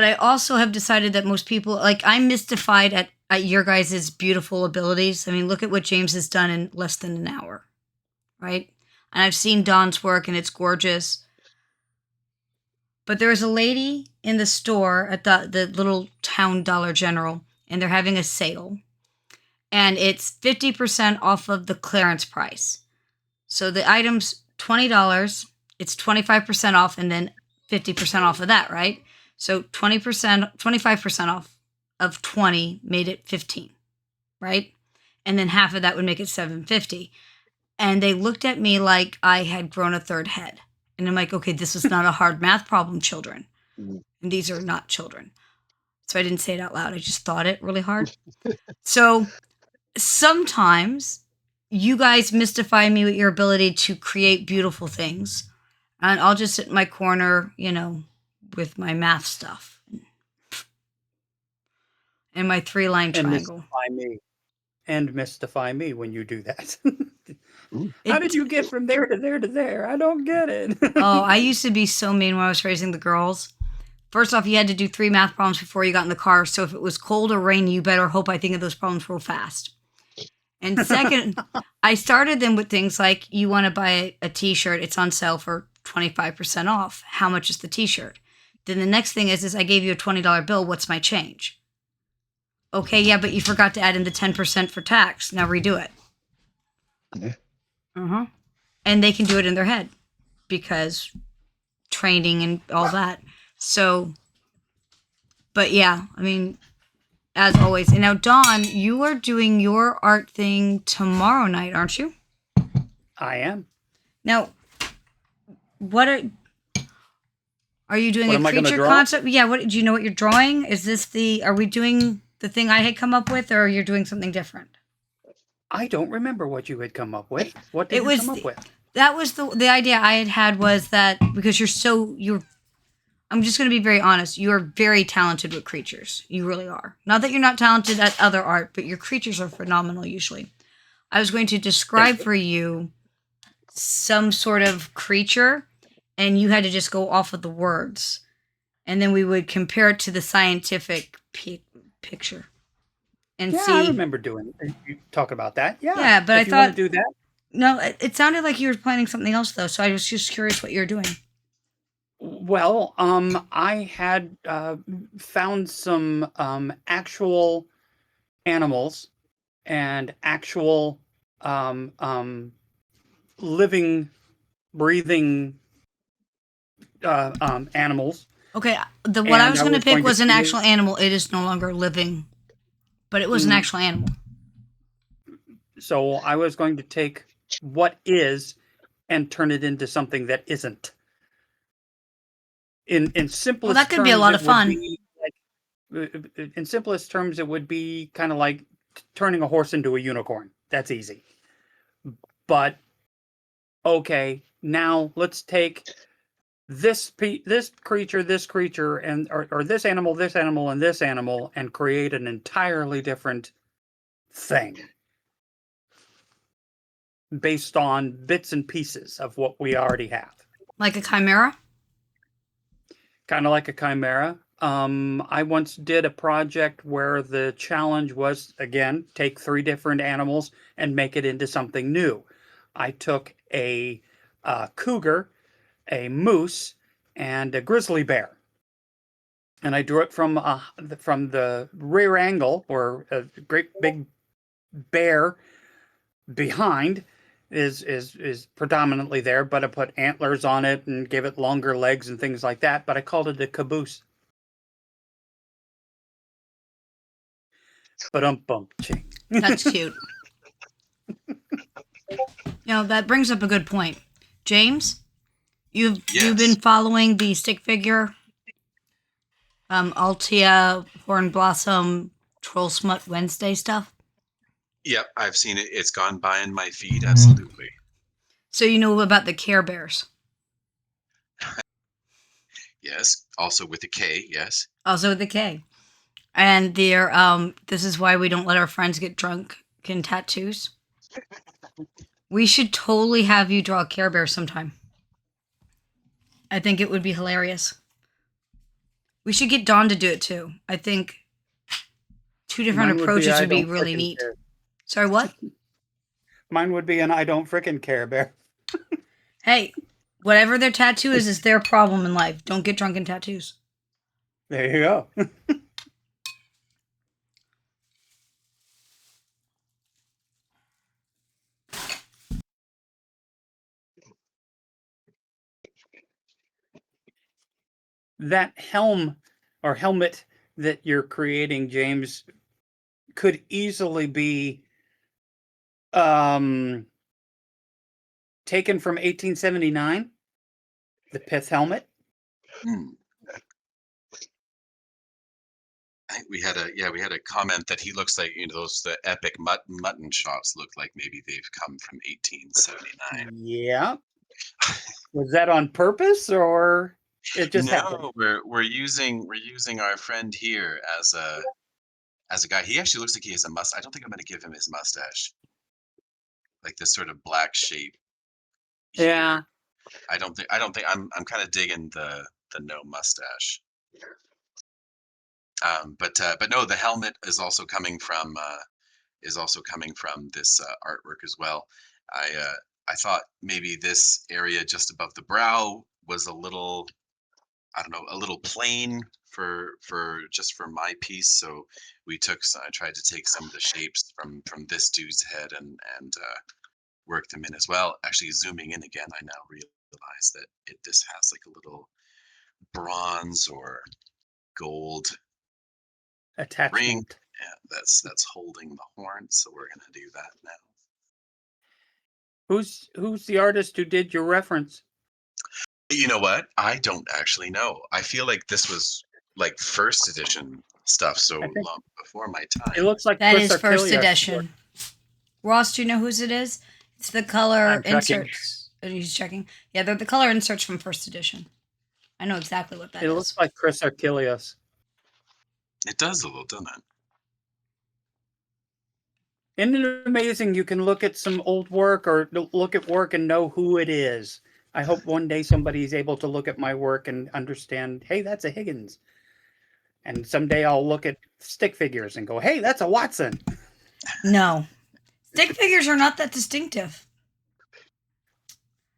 I also have decided that most people, like, I'm mystified at your guys' beautiful abilities. I mean, look at what James has done in less than an hour, right? And I've seen Dawn's work and it's gorgeous. But there was a lady in the store at the little town Dollar General, and they're having a sale. And it's 50% off of the clearance price. So the item's $20, it's 25% off, and then 50% off of that, right? So 25% off of 20 made it 15, right? And then half of that would make it $7.50. And they looked at me like I had grown a third head. And I'm like, okay, this is not a hard math problem, children. And these are not children. So I didn't say it out loud. I just thought it really hard. So sometimes you guys mystify me with your ability to create beautiful things. And I'll just sit in my corner, with my math stuff. And my 3-line triangle. Mystify me when you do that. How did you get from there to there to there? I don't get it. Oh, I used to be so mean when I was raising the girls. First off, you had to do 3 math problems before you got in the car. So if it was cold or rainy, you better hope I think of those problems real fast. And second, I started them with things like, you want to buy a t-shirt. It's on sale for 25% off. How much is the t-shirt? Then the next thing is I gave you a $20 bill. What's my change? Okay, yeah, but you forgot to add in the 10% for tax. Now redo it. Yeah. And they can do it in their head because training and all that. So, but yeah, I mean, as always. And now, Dawn, you are doing your art thing tomorrow night, aren't you? I am. Now, are you doing a creature concept? Yeah, do you know what you're drawing? Are we doing the thing I had come up with, or you're doing something different? I don't remember what you had come up with. What did you come up with? That was the idea I had was that because I'm just going to be very honest. You are very talented with creatures. You really are. Not that you're not talented at other art, but your creatures are phenomenal usually. I was going to describe for you some sort of creature, and you had to just go off of the words. and then we would compare it to the scientific picture and Yeah, see. I remember doing you talk about that. Yeah, but if I you want thought to do that. no, it sounded like you were planning something else though. So I was just curious what you're doing. Well, I had found some actual animals and actual living, breathing animals. Okay, what I And was I going to was pick going to was an create- actual animal. It is no longer living, but it was an Mm. actual animal. So I was going to take what is and turn it into something that isn't. In simplest Well, that could be a terms, lot it of would fun. be like, in simplest terms, it would be kind of like turning a horse into a unicorn. That's easy. But okay, now let's take this creature, and or this animal, and this animal, and create an entirely different thing based on bits and pieces of what we already have. Like a chimera? Kind of like a chimera. I once did a project where the challenge was, again, take 3 different animals and make it into something new. I took a cougar, a moose, and a grizzly bear. And I drew it from the rear angle, or a great big bear behind is predominantly there, but I put antlers on it and gave it longer legs and things like that. But I called it a caboose. Ching. That's cute. That brings up a good point. James, you've been following the stick figure Altia Horn Blossom Troll Smut Wednesday stuff? Yep, I've seen it. It's gone by in my feed, absolutely. So you know about the Care Bears? Yes, also with a K, yes. Also with a K. And they're this is why we don't let our friends get drunk in tattoos. We should totally have you draw a Care Bear sometime. I think it would be hilarious. We should get Dawn to do it too. I think 2 different approaches would be really neat. Care. Sorry, what? Mine would be an I don't frickin' care bear. Hey, whatever their tattoo is their problem in life. Don't get drunk in tattoos. There you go. That helm or helmet that you're creating, James, could easily be taken from 1879, the pith helmet. We had a comment that he looks like, the epic mutton shots look like maybe they've come from 1879. Yeah. Was that on purpose, or it just happened? No, we're using our friend here as a guy. He actually looks like he has a mustache. I don't think I'm going to give him his mustache, like this sort of black shape. Yeah. Here. I don't think I'm kind of digging the no mustache. But no, the helmet is also coming from this artwork as well. I thought maybe this area just above the brow was a little, I don't know, a little plain for my piece. So I tried to take some of the shapes from this dude's head and work them in as well. Actually, zooming in again, I now realize that this has like a little bronze or gold Attachment. ring. Yeah, that's holding the horn. So we're gonna do that now. Who's the artist who did your reference? You know what? I don't actually know. I feel like this was like first edition stuff, so long before my time. It looks like that Chris is first Archelius. edition. Ross, do you know whose it is? It's the color inserts. He's checking. Yeah, they're the color inserts from first edition. I know exactly what that is. It looks like Chris Archelius. It does a little, doesn't it? Isn't it amazing? You can look at some old work or look at work and know who it is I hope one day somebody's able to look at my work and understand, hey, that's a Higgins. And someday I'll look at stick figures and go, hey, that's a Watson. No. Stick figures are not that distinctive.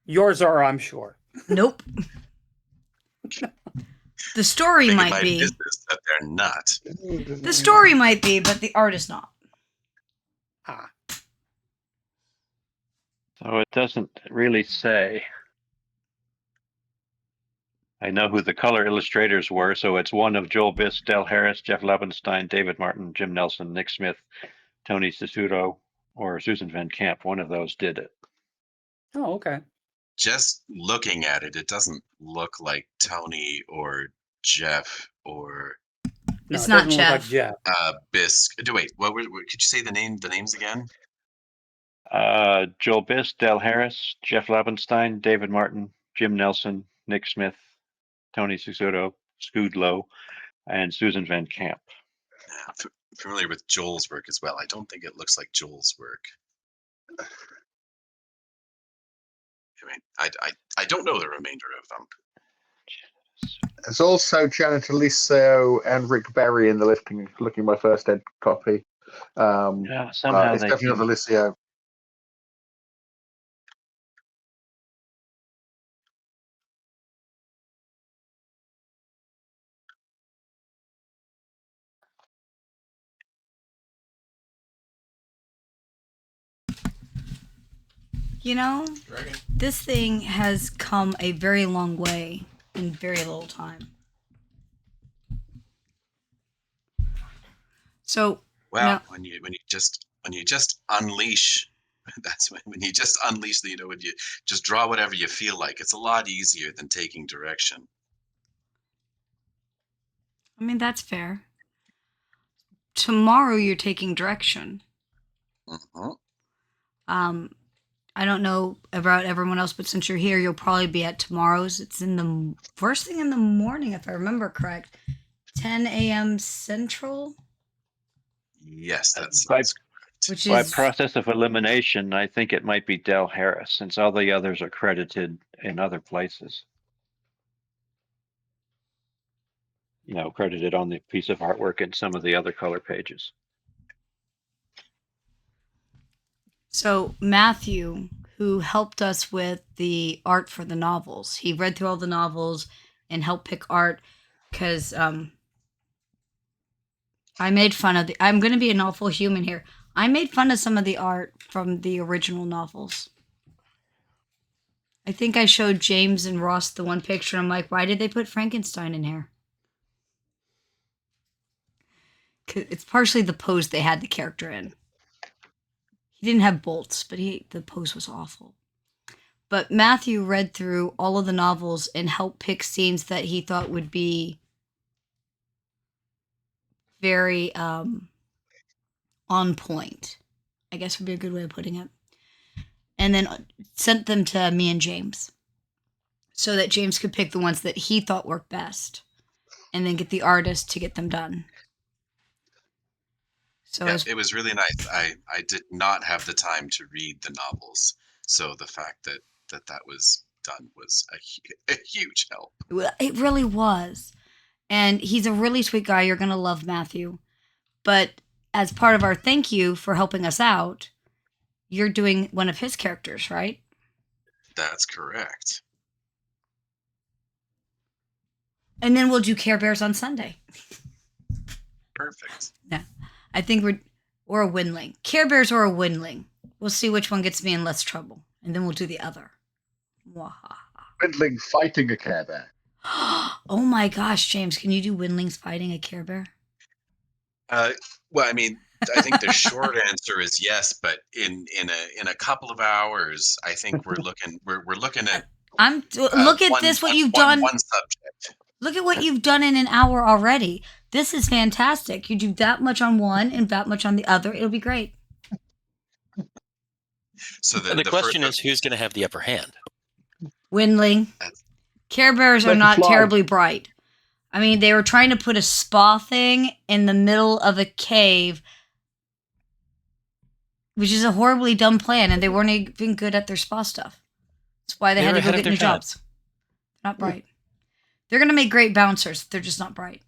Yours are, I'm sure. Nope. The story Making might my be. business that they're not. The story might be, but the art is not. Ah. So it doesn't really say. I know who the color illustrators were, so it's one of Joel Biss, Del Harris, Jeff Levenstein, David Martin, Jim Nelson, Nick Smith, Tony Cisuto, or Susan Van Camp. One of those did it. Oh, okay. Just looking at it, it doesn't look like Tony or Jeff or No, It's it not doesn't look like Jeff. Jeff. Bisk. Wait, what could you say the names again? Joel Biss, Del Harris, Jeff Levenstein, David Martin, Jim Nelson, Nick Smith, Tony Cisuto, Scoodlow, and Susan Van Camp. Yeah, familiar with Joel's work as well. I don't think it looks like Joel's work. I mean, I don't know the remainder of them. There's also Janet Aliso and Rick Berry in the looking my first ed copy. Yeah, somehow it's they definitely not Alicio. You know, this thing has come a very long way in very little time. So, Well, now, when you just unleash, that's when you just unleash the, when you just draw whatever you feel like. It's a lot easier than taking direction. I mean, that's fair. Tomorrow you're taking direction. Mm-hmm. I don't know about everyone else, but since you're here, you'll probably be at tomorrow's. It's in the first thing in the morning, if I remember correct. 10 a.m. Central. Yes, that's correct. Which By is process of elimination, I think it might be Del Harris, since all the others are credited in other places. You know, credited on the piece of artwork in some of the other color pages. so Matthew, who helped us with the art for the novels. He read through all the novels and helped pick art because I made fun of the. I'm going to be an awful human here. I made fun of some of the art from the original novels. I think I showed James and Ross the one picture. I'm like, why did they put Frankenstein in here? 'Cause it's partially the pose they had the character in. He didn't have bolts, but the pose was awful. But Matthew read through all of the novels and helped pick scenes that he thought would be very on point, I guess would be a good way of putting it. And then sent them to me and James so that James could pick the ones that he thought worked best and then get the artist to get them done. So yeah, it was really nice. I did not have the time to read the novels, so the fact that was done was a huge help. It really was. And he's a really sweet guy. You're going to love Matthew. But as part of our thank you for helping us out, you're doing one of his characters, right? That's correct. And then we'll do Care Bears on Sunday. Perfect. Yeah. I think we're a Windling. Care Bears or a Windling. We'll see which one gets me in less trouble. And then we'll do the other. Wahaha. Windling fighting a Care Bear. Oh my gosh, James, can you do Windlings fighting a Care Bear? Well, I mean, I think the short answer is yes, but in a couple of hours, I think we're looking at. Look at this. What you've done. One subject. Look at what you've done in an hour already. This is fantastic. You do that much on one and that much on the other. It'll be great. So the question is, who's going to have the upper hand? Windling. Care Bears are not terribly bright. I mean, they were trying to put a spa thing in the middle of a cave, which is a horribly dumb plan, and they weren't even good at their spa stuff. That's why they They're had to go ahead of get their new time. jobs. Not bright. They're going to make great bouncers. They're just not bright.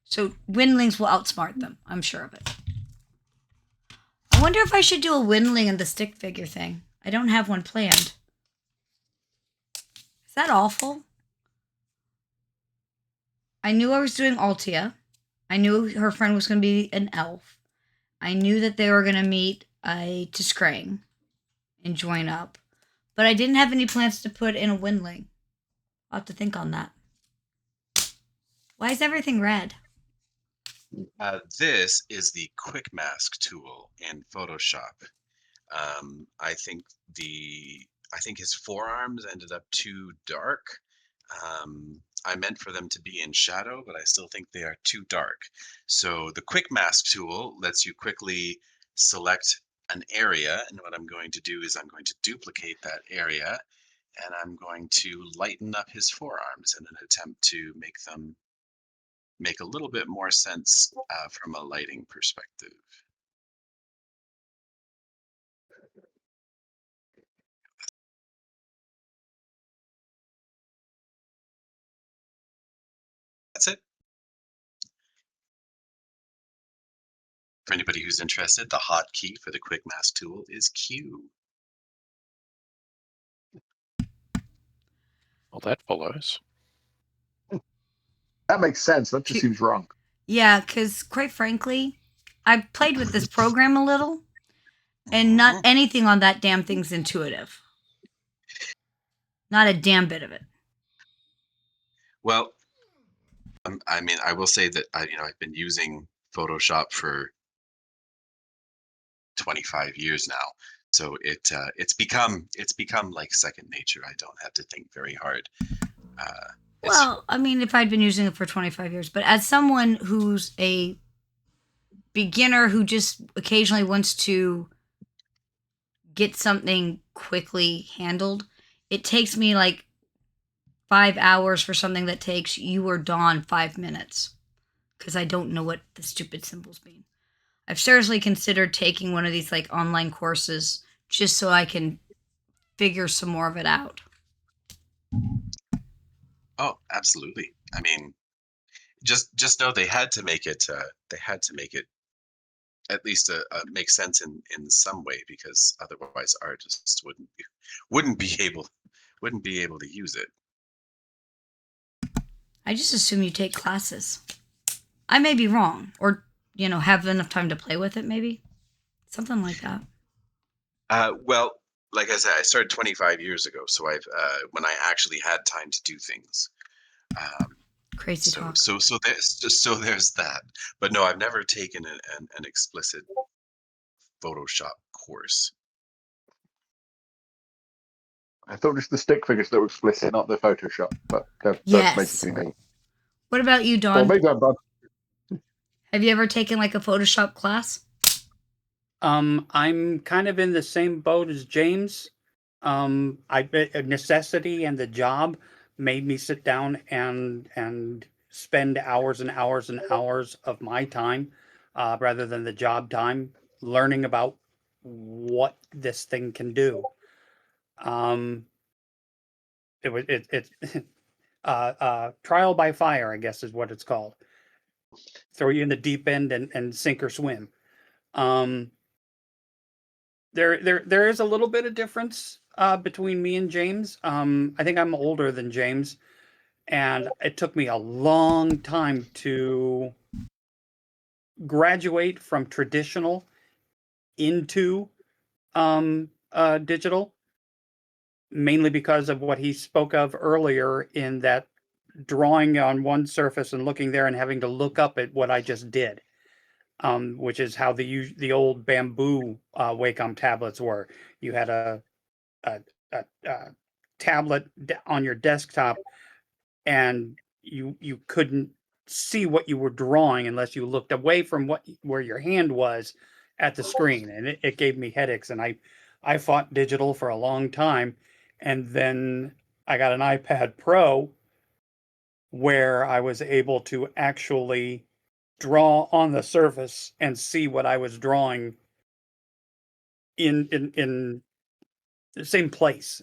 So Windlings will outsmart them. I'm sure of it. I wonder if I should do a Windling and the stick figure thing. I don't have one planned. Is that awful? I knew I was doing Altia. I knew her friend was going to be an elf. I knew that they were going to meet a Tiskrang and join up. But I didn't have any plans to put in a Windling. I'll have to think on that. Why is everything red? This is the quick mask tool in Photoshop. I think his forearms ended up too dark. I meant for them to be in shadow, but I still think they are too dark. So the quick mask tool lets you quickly select an area, and what I'm going to do is I'm going to duplicate that area, and I'm going to lighten up his forearms in an attempt to make them make a little bit more sense from a lighting perspective. That's it. For anybody who's interested, the hotkey for the quick mask tool is Q. Well, that follows. That makes sense. That just Q- seems wrong. Yeah, because quite frankly, I played with this program a little, and not anything on that damn thing's intuitive. Not a damn bit of it. Well, I mean, I will say that I've been using Photoshop for 25 years now, so it's become like second nature. I don't have to think very hard. Well, I mean, if I'd been using it for 25 years, but as someone who's a beginner who just occasionally wants to get something quickly handled, it takes me like 5 hours for something that takes you or Dawn 5 minutes because I don't know what the stupid symbols mean. I've seriously considered taking one of these like online courses just so I can figure some more of it out. Oh, absolutely. I mean, just know they had to make it. They had to make it at least make sense in some way, because otherwise artists wouldn't be able to use it. I just assume you take classes. I may be wrong, or have enough time to play with it, maybe something like that. Well, like I said, I started 25 years ago, so I've when I actually had time to do things. Crazy talk. So there's that. But no, I've never taken an explicit Photoshop course. I thought it's the stick figures that were explicit, not the Photoshop. But that's Yes. basically me. What about you, Well, Dawn? maybe I'm not. Have you ever taken like a Photoshop class? I'm kind of in the same boat as James. Necessity and the job made me sit down and spend hours and hours and hours of my time, rather than the job time, learning about what this thing can do. It was trial by fire, I guess is what it's called. Throw you in the deep end and sink or swim. There is a little bit of difference between me and James. I think I'm older than James, and it took me a long time to graduate from traditional into digital, mainly because of what he spoke of earlier in that drawing on one surface and looking there and having to look up at what I just did. Which is how the old bamboo Wacom tablets were. You had a tablet on your desktop, and you couldn't see what you were drawing unless you looked away from where your hand was at the screen, and it gave me headaches. And I fought digital for a long time, and then I got an iPad Pro where I was able to actually draw on the surface and see what I was drawing in the same place.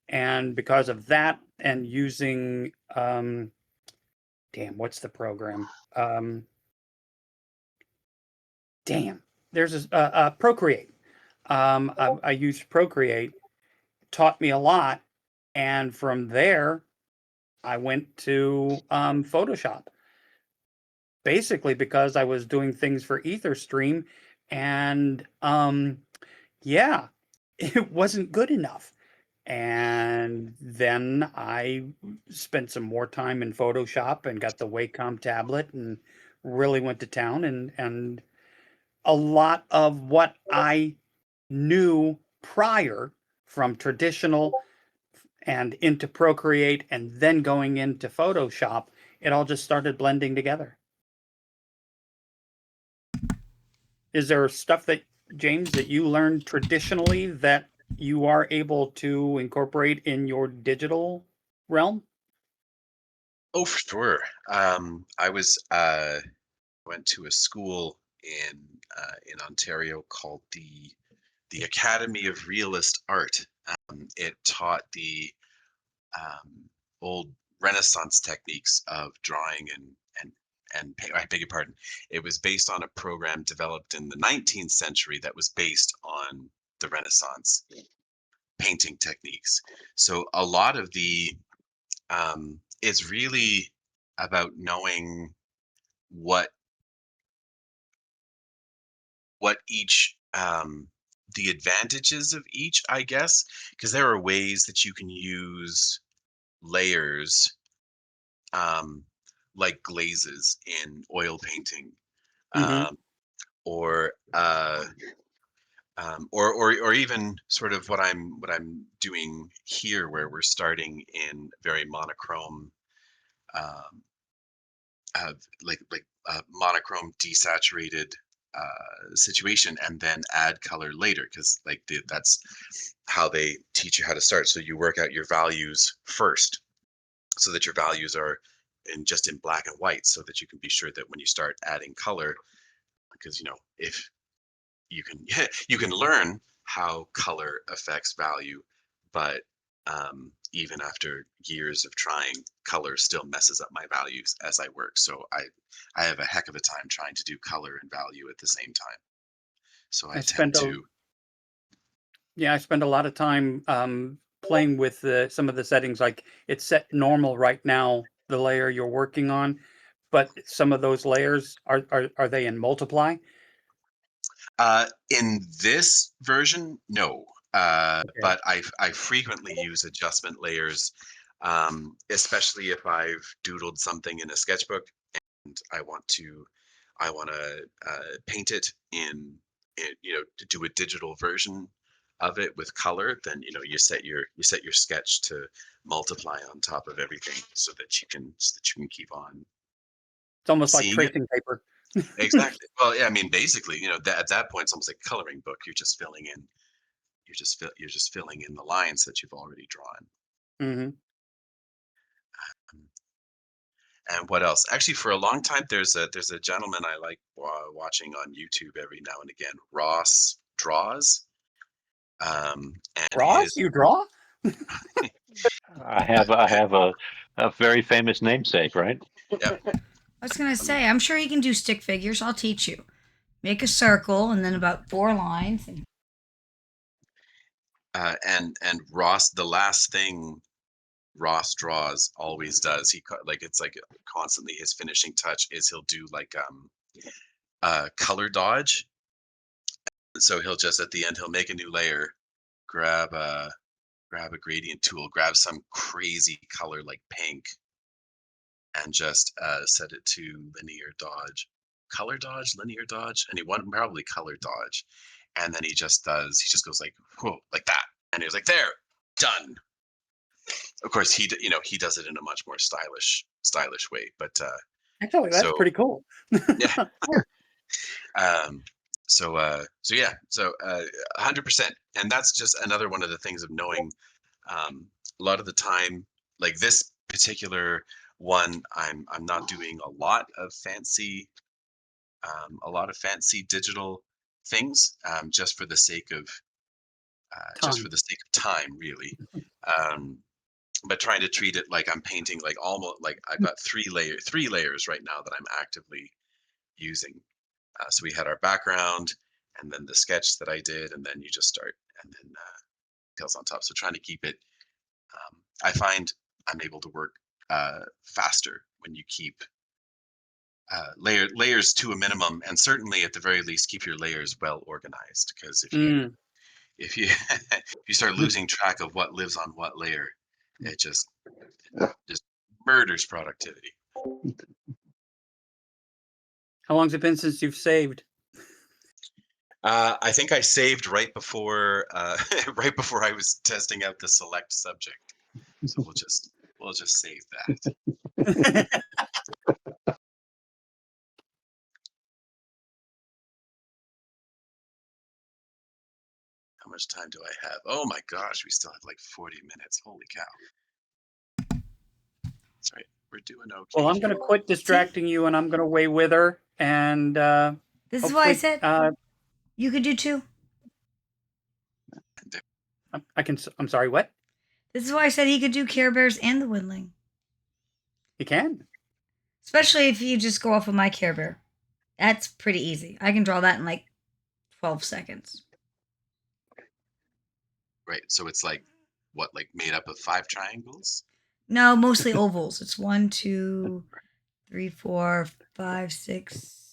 And because of that, and using damn, what's the program? Damn, there's a Procreate. I used Procreate, taught me a lot, and from there, I went to Photoshop. Basically, because I was doing things for EtherStream, and yeah, it wasn't good enough. And then I spent some more time in Photoshop and got the Wacom tablet and really went to town, and a lot of what I knew prior from traditional and into Procreate and then going into Photoshop, it all just started blending together. Is there stuff that, James, that you learned traditionally that you are able to incorporate in your digital realm? Oh, for sure. I went to a school in Ontario called the Academy of Realist Art. It taught the old Renaissance techniques of drawing I beg your pardon. It was based on a program developed in the 19th century that was based on the Renaissance painting techniques. So a lot of it's really about knowing what each the advantages of each, I guess, because there are ways that you can use layers like glazes in oil painting, Mm-hmm. um, or or even sort of what I'm doing here, where we're starting in very monochrome, um, monochrome desaturated situation, and then add color later, because that's how they teach you how to start. So you work out your values first, so that your values are just in black and white, so that you can be sure that when you start adding color, because if you can you can learn how color affects value, but even after years of trying, color still messes up my values as I work. So I have a heck of a time trying to do color and value at the same time. So I I tend spent a to. Yeah, I spend a lot of time playing with some of the settings. Like it's set normal right now, the layer you're working on, but some of those layers are they in multiply? In this version, no. Okay. But I frequently use adjustment layers, especially if I've doodled something in a sketchbook and I want to paint it to do a digital version of it with color. Then you set your sketch to multiply on top of everything, so that you can keep on It's almost like seeing it. tracing paper. Exactly. Well, yeah, I mean, basically, at that point, it's almost like a coloring book. You're just filling in. You're just filling in the lines that you've already drawn. Mm-hmm. Um, And what else? Actually, for a long time, there's a gentleman I like watching on YouTube every now and again. Ross Draws, and Ross, his you draw? I have a very famous namesake, right? yep. I was gonna Um, say, I'm sure you can do stick figures. I'll teach you. Make a circle and then about 4 lines. And and Ross, the last thing Ross Draws always does, it's like constantly his finishing touch is he'll do like color dodge. So he'll just at the end he'll make a new layer, grab a gradient tool, grab some crazy color like pink, and just set it to linear dodge, color dodge, linear dodge, and he wanted probably color dodge, and then he just goes like whoa, like that, and he was like there, done. Of course he does it in a much more stylish way, but Actually, that's so pretty cool. yeah. um so yeah, so 100%, and that's just another one of the things of knowing, a lot of the time, like this particular one, I'm not doing a lot of fancy digital things, just for the sake of just for the sake of time, really. But trying to treat it like I'm painting, like almost like I've got three layers right now that I'm actively using. So we had our background, and then the sketch that I did, and then you just start, and then details on top. So trying to keep it, I find I'm able to work faster when you keep layers to a minimum, and certainly at the very least keep your layers well organized. Because if you if you start losing track of what lives on what layer, it just murders productivity. How long's it been since you've saved? I think I saved right before right before I was testing out the select subject. So we'll just save that. How much time do I have? Oh my gosh, we still have like 40 minutes. Holy cow. That's right. We're doing okay. Well, I'm going to quit distracting you, and I'm going to weigh with her. And this is why I said you could do 2. I can. I'm sorry. What? This is why I said he could do Care Bears and the Windling. He can. Especially if you just go off of my Care Bear. That's pretty easy. I can draw that in like 12 seconds. Right. So it's like what, like made up of 5 triangles? No, mostly ovals. It's 1, 2, 3, 4, 5, 6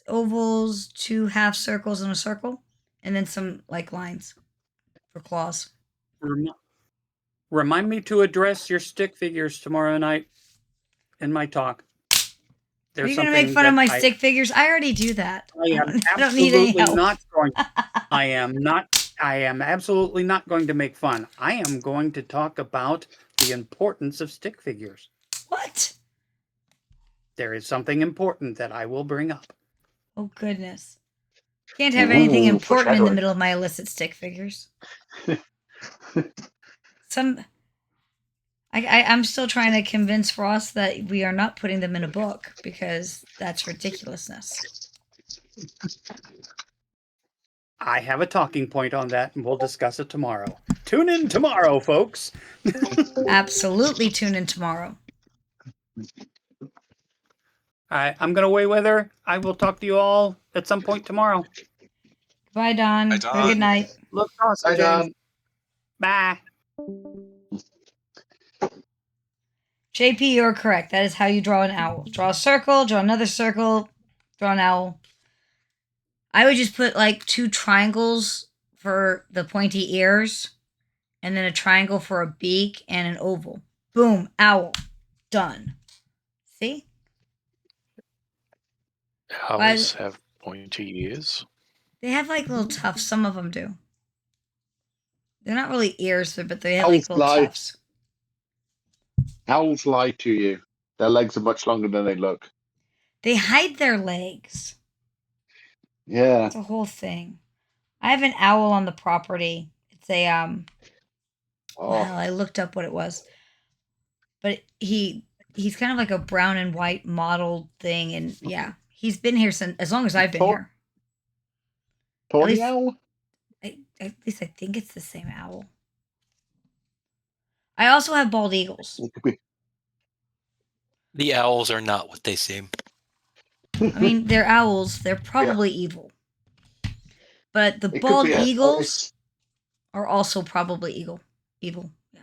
ovals, 2 half circles, and a circle, and then some like lines for claws. Remind me to address your stick figures tomorrow night in my talk. Are you going to make fun of my stick figures? I already do that. I don't need any help. Not going. I am absolutely not going to make fun. I am going to talk about the importance of stick figures. What? There is something important that I will bring up. Oh, goodness. Can't have anything important in the middle of my illicit stick figures. I'm still trying to convince Ross that we are not putting them in a book because that's ridiculousness. I have a talking point on that, and we'll discuss it tomorrow. Tune in tomorrow, folks. Absolutely tune in tomorrow. I'm going to weigh with her. I will talk to you all at some point tomorrow. Bye, Don. Bye, Don. Have a good night. Look awesome, James. Bye. JP, you're correct. That is how you draw an owl. Draw a circle, draw another circle, draw an owl. I would just put like 2 triangles for the pointy ears, and then a triangle for a beak and an oval. Boom, owl. Done. See? Owls have pointy ears. They have like little tufts. Some of them do. They're not really ears, but they have like little tufts. Owls lie to you. Their legs are much longer than they look. They hide their legs. Yeah. It's a whole thing. I have an owl on the property. It's a well, I looked up what it was. But he's kind of like a brown and white mottled thing, and yeah, he's been here since as long as I've been here. Tawny owl? At least I think it's the same owl. I also have bald eagles. The owls are not what they seem. I mean, they're owls. They're probably evil. But the bald eagles are also probably evil. Yeah.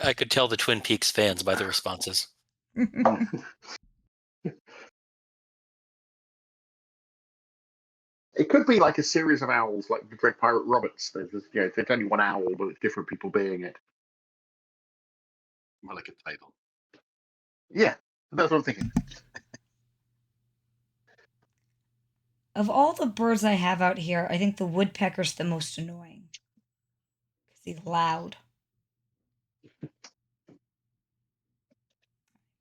I could tell the Twin Peaks fans by the responses. It could be like a series of owls, like the Dread Pirate Roberts. There's only one owl, but it's different people being it. More like a title. Yeah, that's what I'm thinking. Of all the birds I have out here, I think the woodpecker's the most annoying. Because he's loud.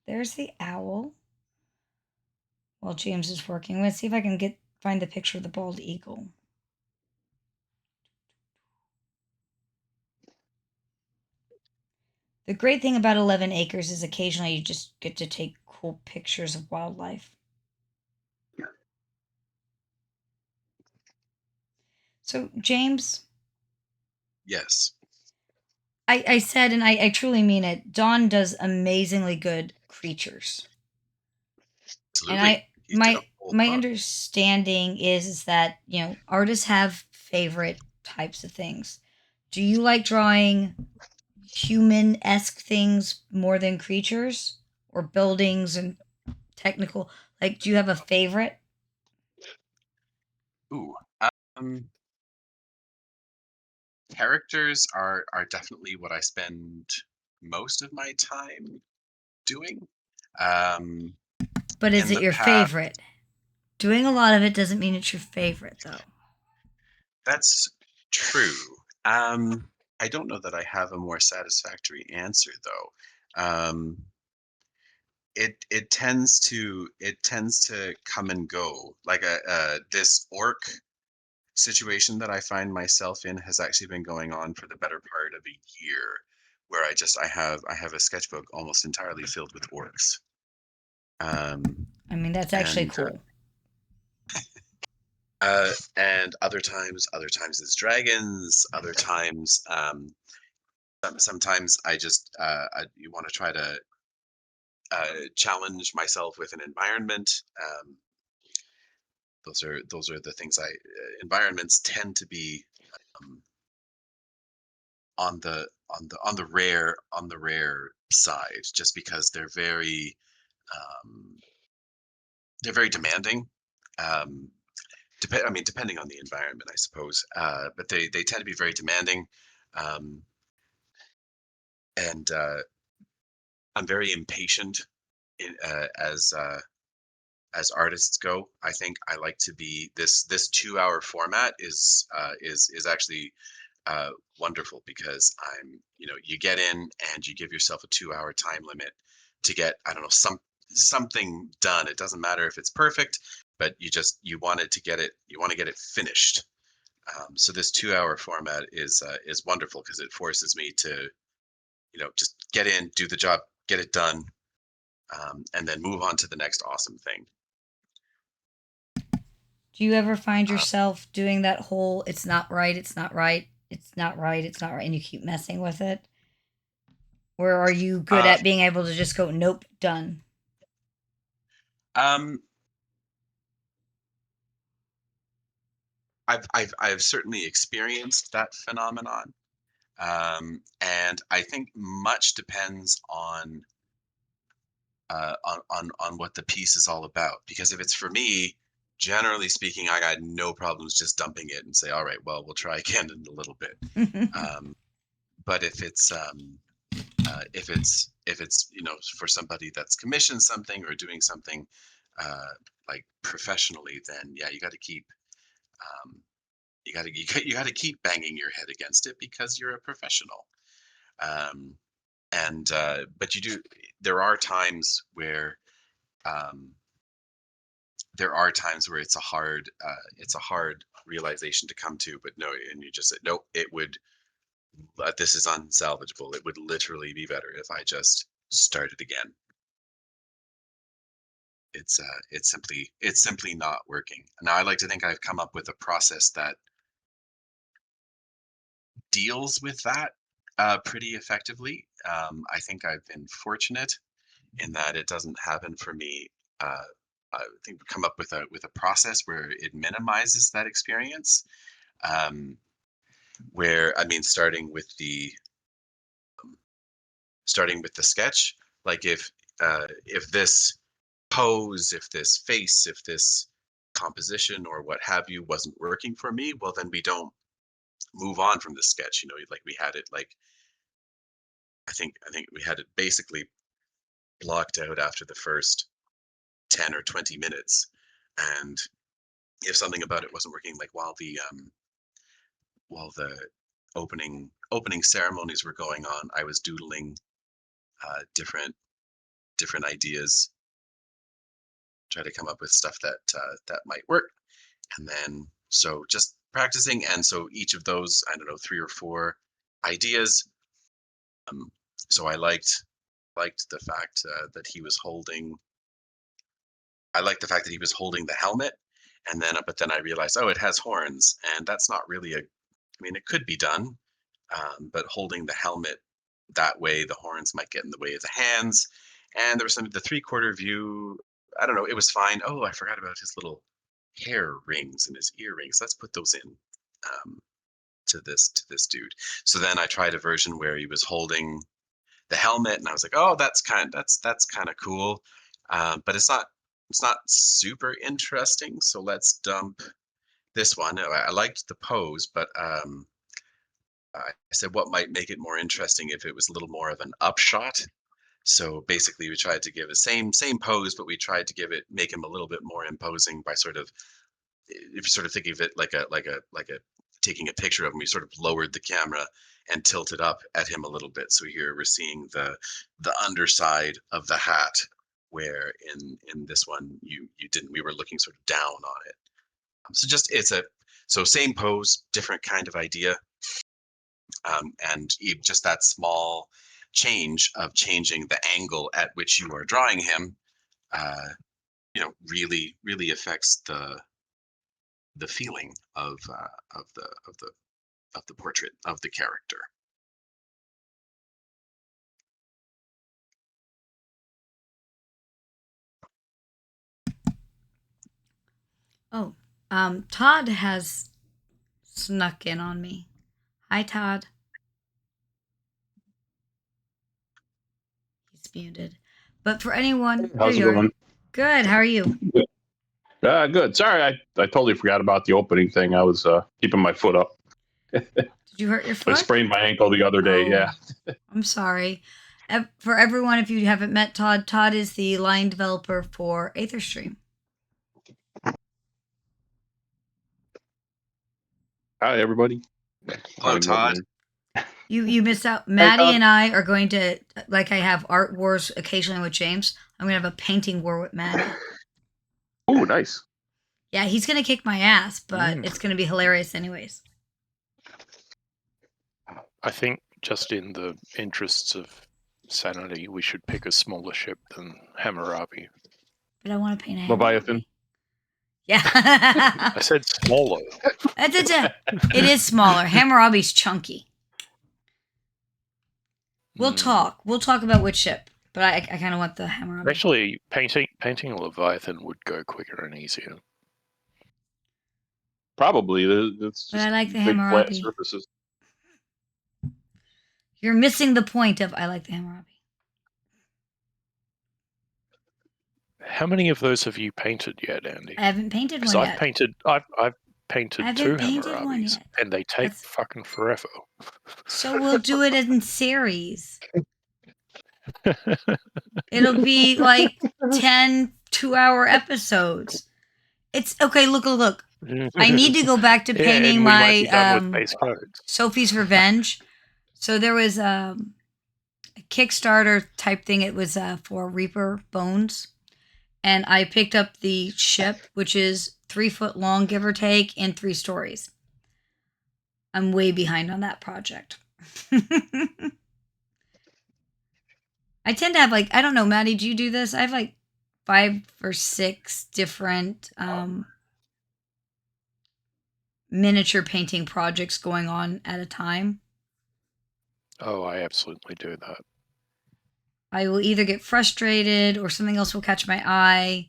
There's the owl. While James is working. Let's see if I can find the picture of the bald eagle. The great thing about 11 acres is occasionally you just get to take cool pictures of wildlife. So, James, Yes. I said, and I truly mean it, Don does amazingly good creatures. And Absolutely. He did a whole my bunch. understanding is that, artists have favorite types of things. Do you like drawing human-esque things more than creatures or buildings and technical? Like, do you have a favorite? Ooh. Characters are definitely what I spend most of my time doing. Um, But is in it the your past, favorite? Doing a lot of it doesn't mean it's your favorite, though. that's true. I don't know that I have a more satisfactory answer though. It tends to come and go. Like this orc situation that I find myself in has actually been going on for the better part of a year, where I have a sketchbook almost entirely filled with orcs. I mean, that's actually And cool. and other times it's dragons. Other times, sometimes you want to try to challenge myself with an environment. Those are the things environments tend to be um, on the rare side, just because they're very demanding. Um, depending on the environment, I suppose. But they tend to be very demanding, um, and I'm very impatient as artists go. I think I like to be this 2 hour format is actually wonderful, because you get in and you give yourself a 2 hour time limit to get, I don't know, something done. It doesn't matter if it's perfect, but you wanted to get it, you want to get it finished. So this 2 hour format is wonderful, because it forces me to just get in, do the job, get it done, and then move on to the next awesome thing. Do you ever find Uh, yourself doing that whole it's not right, it's not right, it's not right, it's not right, and you keep messing with it? Or are you good uh, at being able to just go, nope, done? um, I've certainly experienced that phenomenon. And I think much depends on what the piece is all about. Because if it's for me, generally speaking, I got no problems just dumping it and say, all right, well, we'll try again in a little bit. But if it's for somebody that's commissioned something or doing something uh, like professionally, then yeah, um, you got to keep banging your head against it, because you're a professional. Um, and but there are times where um, it's a hard realization to come to, but no, and you just said nope, this is unsalvageable. It would literally be better if I just started again. It's simply not working. Now I like to think I've come up with a process that deals with that pretty effectively. I think I've been fortunate in that it doesn't happen for me. Uh, I think we come up with a process where it minimizes that experience. Um, where I mean, starting with the sketch, like if this pose, if this face, if this composition or what have you wasn't working for me, well then we don't move on from the sketch. Like we had it like I think we had it basically blocked out after the first 10 or 20 minutes. And if something about it wasn't working, like while the opening ceremonies were going on, I was doodling different ideas, try to come up with stuff that might work. And then so just practicing, and so each of those, I don't know, 3 or 4 ideas. Um, so I liked the fact that he was holding. I liked the fact that he was holding the helmet, And then, but then I realized, oh, it has horns, and that's not really I mean, it could be done, but holding the helmet that way, the horns might get in the way of the hands. And there was the 3/4 view. I don't know. It was fine. Oh, I forgot about his little hair rings and his earrings. Let's put those in to this dude. So then I tried a version where he was holding the helmet, and I was like, oh, that's kind of cool, but it's not super interesting. So let's dump this one. I liked the pose, but I said what might make it more interesting if it was a little more of an upshot. So basically, we tried to give a same pose, but we tried to make him a little bit more imposing by sort of, if you're sort of thinking of it like a taking a picture of him, we sort of lowered the camera and tilted up at him a little bit. So here we're seeing the underside of the hat, where in this one you didn't. We were looking sort of down on it. So just same pose, different kind of idea, and just that small change of changing the angle at which you are drawing him, really affects the feeling of the portrait of the character. Oh, Todd has snuck in on me. Hi, Todd. He's muted. But for anyone, How's it going? Good. How are you? Good. Sorry, I totally forgot about the opening thing. I was keeping my foot up. Did you hurt your I foot? sprained my ankle the other day. Oh, Yeah. I'm sorry. For everyone, if you haven't met Todd, Todd is the line developer for Aetherstream. Hi, everybody. Hello, Todd. You missed out. Maddie and I are going to, like I have art wars occasionally with James, I'm going to have a painting war with Maddie. Oh, nice. Yeah, he's going to kick my ass, but it's going to be hilarious anyways. I think just in the interests of sanity, we should pick a smaller ship than Hammurabi. But I want to paint a Leviathan. Yeah. I said smaller. It is smaller. Hammurabi's chunky. We'll talk. We'll talk about which ship, but I kind of want the Hammurabi. Actually, painting a Leviathan would go quicker and easier. Probably. It's but I like the big Hammurabi. flat surfaces. You're missing the point of I like the Hammurabi. How many of those have you painted yet, Andy? I haven't painted one I've yet. I've painted 2 Hammurabis, and they take fucking forever. So we'll do it in series. It'll be like 10 2-hour episodes. It's okay. Look. I need to go back to painting my Sophie's Revenge. So there was a Kickstarter type thing. It was for Reaper Bones. And I picked up the ship, which is 3 foot long, give or take, in 3 stories. I'm way behind on that project. I tend to have I don't know, Maddie, do you do this? I have 5 or 6 different miniature painting projects going on at a time. Oh, I absolutely do that. I will either get frustrated or something else will catch my eye.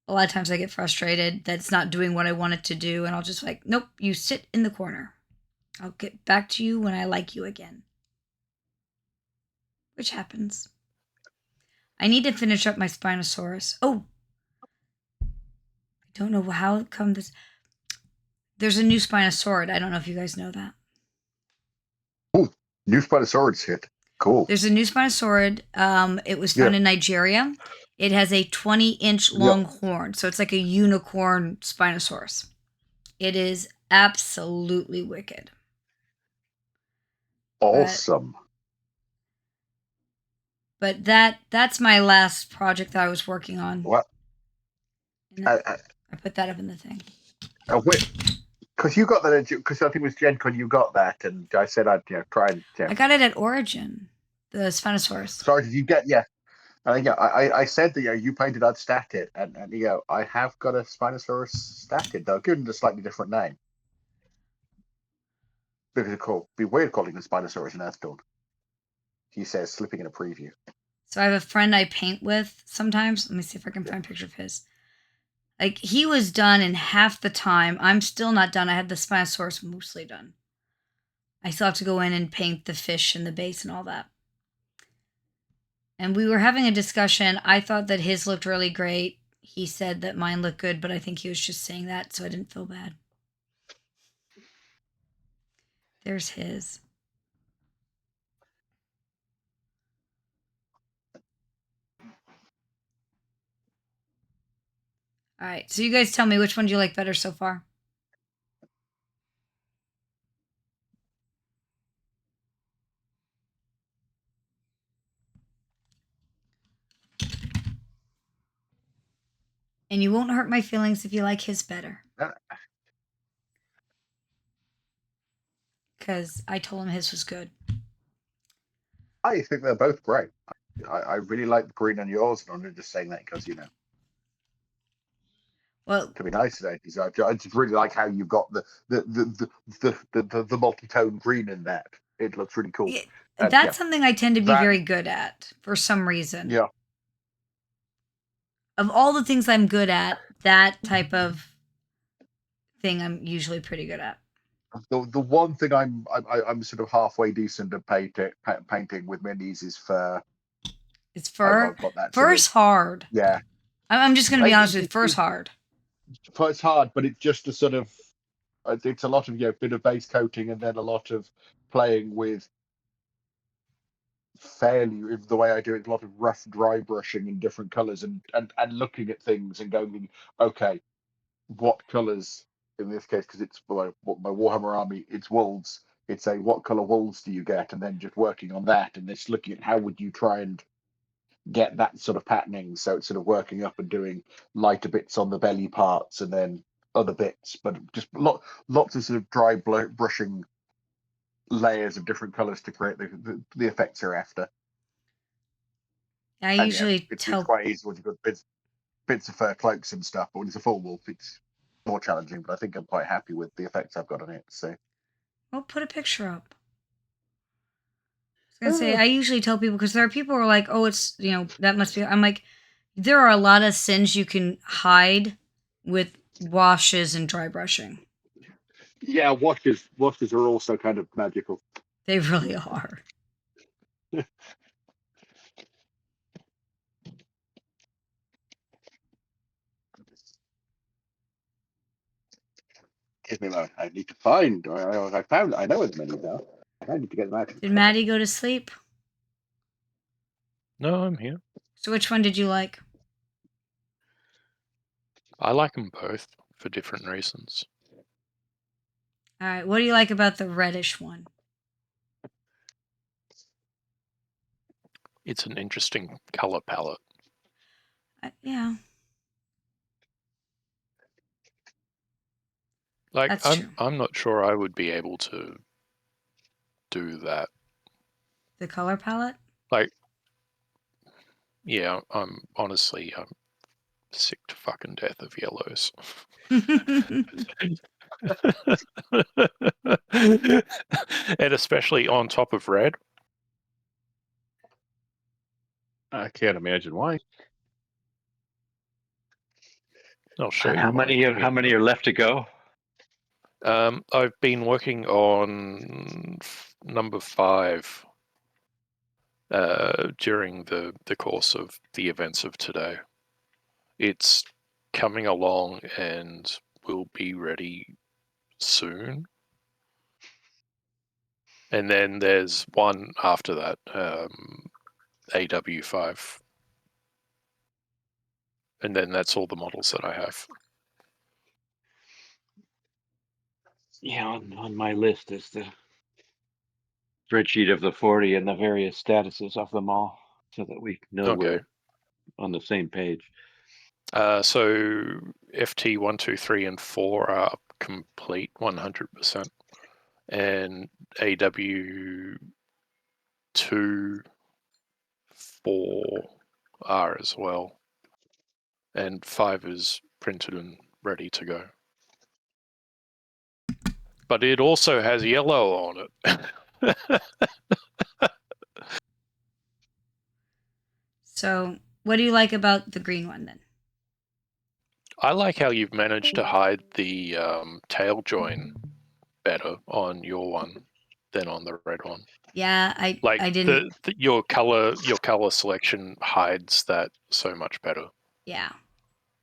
A lot of times I get frustrated that it's not doing what I want it to do, and I'll just nope, you sit in the corner. I'll get back to you when I like you again. Which happens. I need to finish up my Spinosaurus. Oh! I don't know how come this... There's a new Spinosaurid. I don't know if you guys know that. Oh, new Spinosaurid's hit. Cool. There's a new Spinosaurid. It was found in Nigeria. It has a 20-inch long horn, so it's like a unicorn Spinosaurus. It is absolutely wicked. Awesome. But that's my last project that I was working on. What? I put that up in the thing. Because you got that, because I think it was Gen Con, you got that, and I said I'd try and... I got it at Origin, the Spinosaurus. Sorry, did you get... Yeah. I said that you painted I'd stat it, and I have got a Spinosaurus statted though, given a slightly different name. Because it'd be weird calling the Spinosaurus an Earthdawn. He says, slipping in a preview. So I have a friend I paint with sometimes. Let me see if I can find a picture of his. Like, he was done in half the time. I'm still not done. I had the Spinosaurus mostly done. I still have to go in and paint the fish and the base and all that. And we were having a discussion. I thought that his looked really great. He said that mine looked good, but I think he was just saying that, so I didn't feel bad. There's his. All right, so you guys tell me, which one do you like better so far? And you won't hurt my feelings if you like his better. Because I told him his was good. I think they're both great. I really like the green on yours, and I'm just saying that because Well, to be nice today, because I just really like how you've got the multi-tone green in that. It looks really cool. Yeah, that's something I tend to be very good at for some reason. Yeah. Of all the things I'm good at, that type of thing I'm usually pretty good at. The one thing I'm sort of halfway decent at painting with minis is fur. It's fur. That Fur's hard. Yeah. I'm just going to be honest with you. Fur's hard. It's hard, but it's just a sort of, it's a lot of bit of base coating and then a lot of playing with fairly, the way I do it, a lot of rough dry brushing in different colors and looking at things and going, okay, what colors in this case, because it's my Warhammer army, it's wolves. It's what color wolves do you get, and then just working on that and just looking at how would you try and get that sort of patterning. So it's sort of working up and doing lighter bits on the belly parts and then other bits, but just lots of sort of dry brushing layers of different colors to create the effects you're after. I usually it's tell quite easy when you've got bits of fur cloaks and stuff, but when it's a full wolf, it's more challenging. But I think I'm quite happy with the effects I've got on it. So, well, put a picture up. I was gonna say, I usually tell people, because there are people who are like, oh, it's, that must be. I'm like, there are a lot of sins you can hide with washes and dry brushing. Yeah, washes are also kind of magical. They really are. Give me a moment. I need to find. I found. I know as many now. I need to get them out. Did Maddie go to sleep? No, I'm here. So which one did you like? I like them both for different reasons. All right. What do you like about the reddish one? It's an interesting color palette. Yeah. Like, That's true. I'm not sure I would be able to do that. The color palette? Like, yeah, I'm sick to fucking death of yellows. And especially on top of red. I can't imagine why. I'll show you. How many are left to go? I've been working on number 5 during the course of the events of today. It's coming along and will be ready soon. And then there's one after that, AW5. And then that's all the models that I have. Yeah, on my list is the spreadsheet of the 40 and the various statuses of them all, so that we know we're on the same page. So FT 1, 2, 3, and 4 are complete 100%. And AW 2, 4 are as well. And 5 is printed and ready to go. But it also has yellow on it. So, what do you like about the green one then? I like how you've managed to hide the tail join better on your one than on the red one. Yeah, I didn't. Your color selection hides that so much better. Yeah,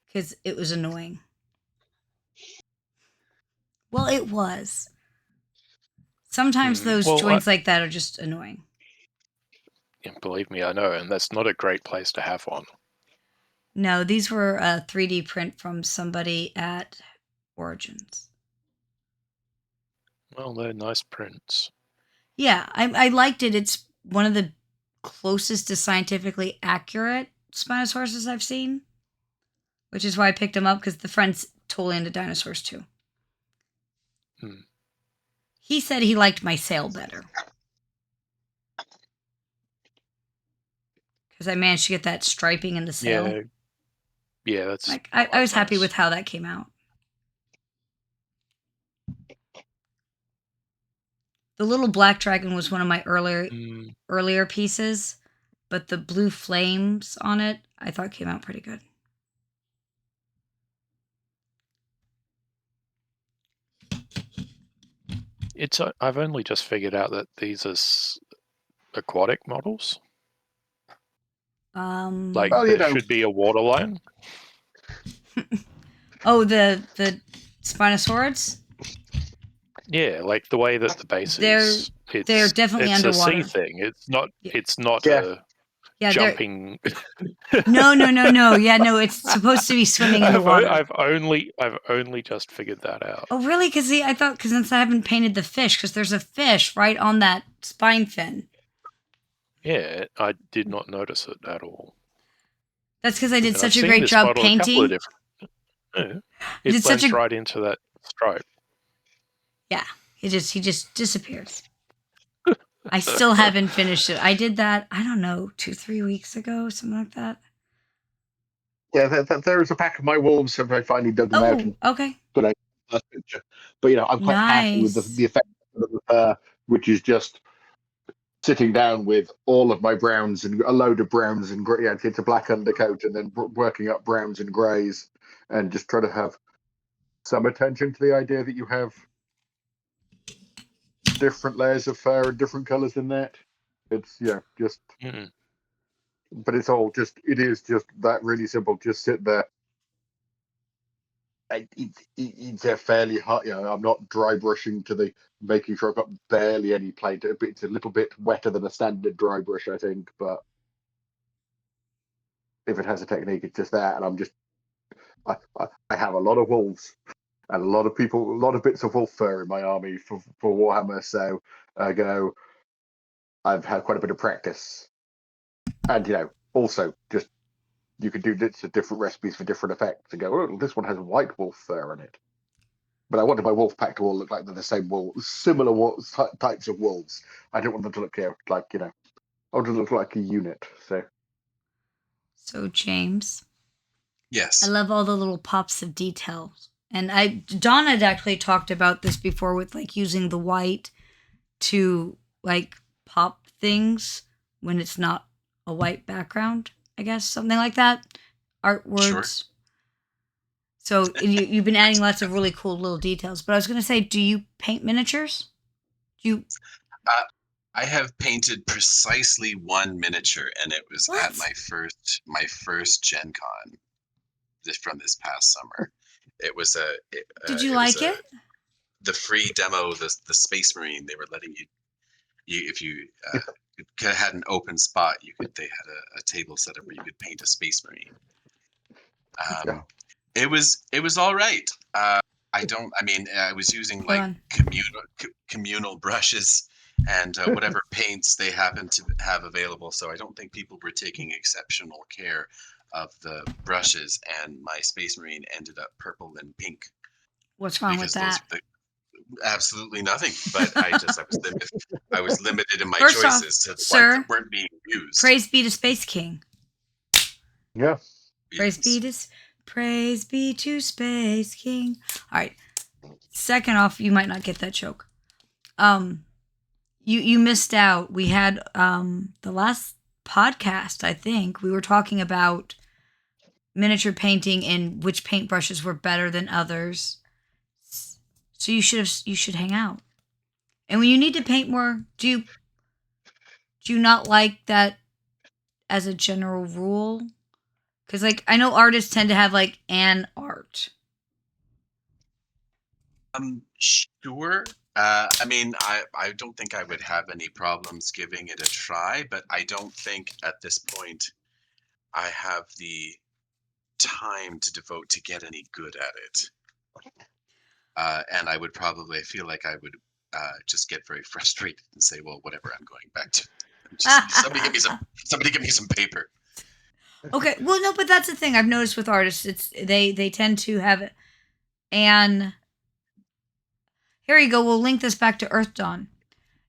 because it was annoying. Well, it was. Sometimes those joints like that are just annoying. Yeah, believe me, I know, and that's not a great place to have one. No, these were a 3D print from somebody at Origins. Well, they're nice prints. Yeah, I liked it. It's one of the closest to scientifically accurate Spinosauruses I've seen, which is why I picked them up, because the friend's totally into dinosaurs too. He said he liked my sail better, because I managed to get that striping in the sail. Yeah, that's like I was happy with how that came out. The little black dragon was one of my earlier pieces, but the blue flames on it I thought came out pretty good. I've only just figured out that these are aquatic models. There should be a waterline. Oh, the Spinosaurids? Yeah, like the way that the base is. They're definitely underwater. It's a sea thing. It's not a jumping. No. Yeah, no, it's supposed to be swimming in the water. I've only just figured that out. Oh, really? Because since I haven't painted the fish, because there's a fish right on that spine fin. Yeah, I did not notice it at all. That's because I did such a great job painting. It blends right into that stripe. Yeah, he just disappears. I still haven't finished it. I did that, I don't know, 2-3 weeks ago, something like that. Yeah, there's a pack of my wolves, and I finally dug them out. Okay. But I'm quite happy with the effect of the fur, which is just sitting down with all of my browns and a load of browns and grey. Yeah, it's a black undercoat, and then working up browns and greys, and just try to have some attention to the idea that you have different layers of fur and different colors in that. It's just. But it is just that really simple. Just sit there. It's a fairly hot. I'm not dry brushing to making sure I've got barely any paint. It's a little bit wetter than a standard dry brush, I think. But if it has a technique, it's just that. And I have a lot of wolves and a lot of bits of wolf fur in my army for Warhammer. So I've had quite a bit of practice. And also just you could do different recipes for different effects and go, oh, this one has white wolf fur in it. But I wanted my wolf pack to all look like they're the same similar types of wolves. I don't want them to look I want them to look like a unit. So James. Yes. I love all the little pops of details. And Dawn had actually talked about this before with using the white to pop things when it's not a white background, I guess, something like that. Art words. Sure. So you've been adding lots of really cool little details. But I was going to say, do you paint miniatures? I have painted precisely one miniature, and it was at my first Gen Con from this past summer. It was Did you like it? The free demo, the Space Marine. They were letting you if you had an open spot, they had a table set up where you could paint a Space Marine. It was all right. I was using communal brushes and whatever paints they happened to have available. So I don't think people were taking exceptional care of the brushes, and my Space Marine ended up purple and pink. What's wrong with that? Absolutely nothing. But I was limited in my choices to the ones that weren't being used. Praise be to Space King. Yeah. Praise be to Space King. All right. Second off, you might not get that joke. You missed out. We had the last podcast, I think, we were talking about miniature painting and which paintbrushes were better than others. So you should hang out. And when you need to paint more, do you not like that as a general rule? Because like I know artists tend to have like an art. Sure. I mean, I don't think I would have any problems giving it a try, but I don't think at this point I have the time to devote to get any good at it. And I would probably feel like I would just get very frustrated and say, well, whatever, I'm going back to somebody give me some paper. Okay, well, no, but that's the thing I've noticed with artists. It's they tend to have an. Here you go. We'll link this back to Earthdawn.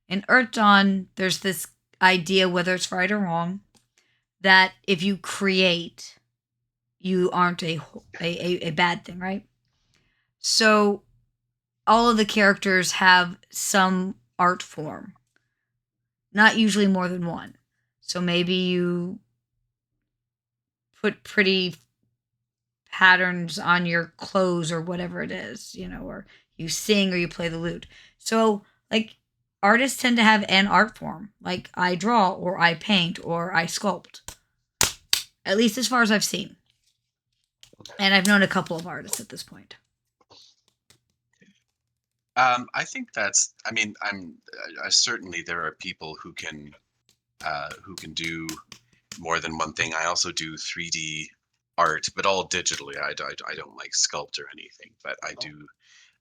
In Earthdawn, there's this idea, whether it's right or wrong, that if you create, you aren't a bad thing, right? So all of the characters have some art form, not usually more than one. So maybe you put pretty patterns on your clothes or whatever it is, or you sing or you play the lute. So, like, artists tend to have an art form. Like, I draw or I paint or I sculpt. At least as far as I've seen. And I've known a couple of artists at this point. I think that's. I mean, certainly there are people who can do more than one thing. I also do 3D art, but all digitally. I don't like sculpt or anything, but I do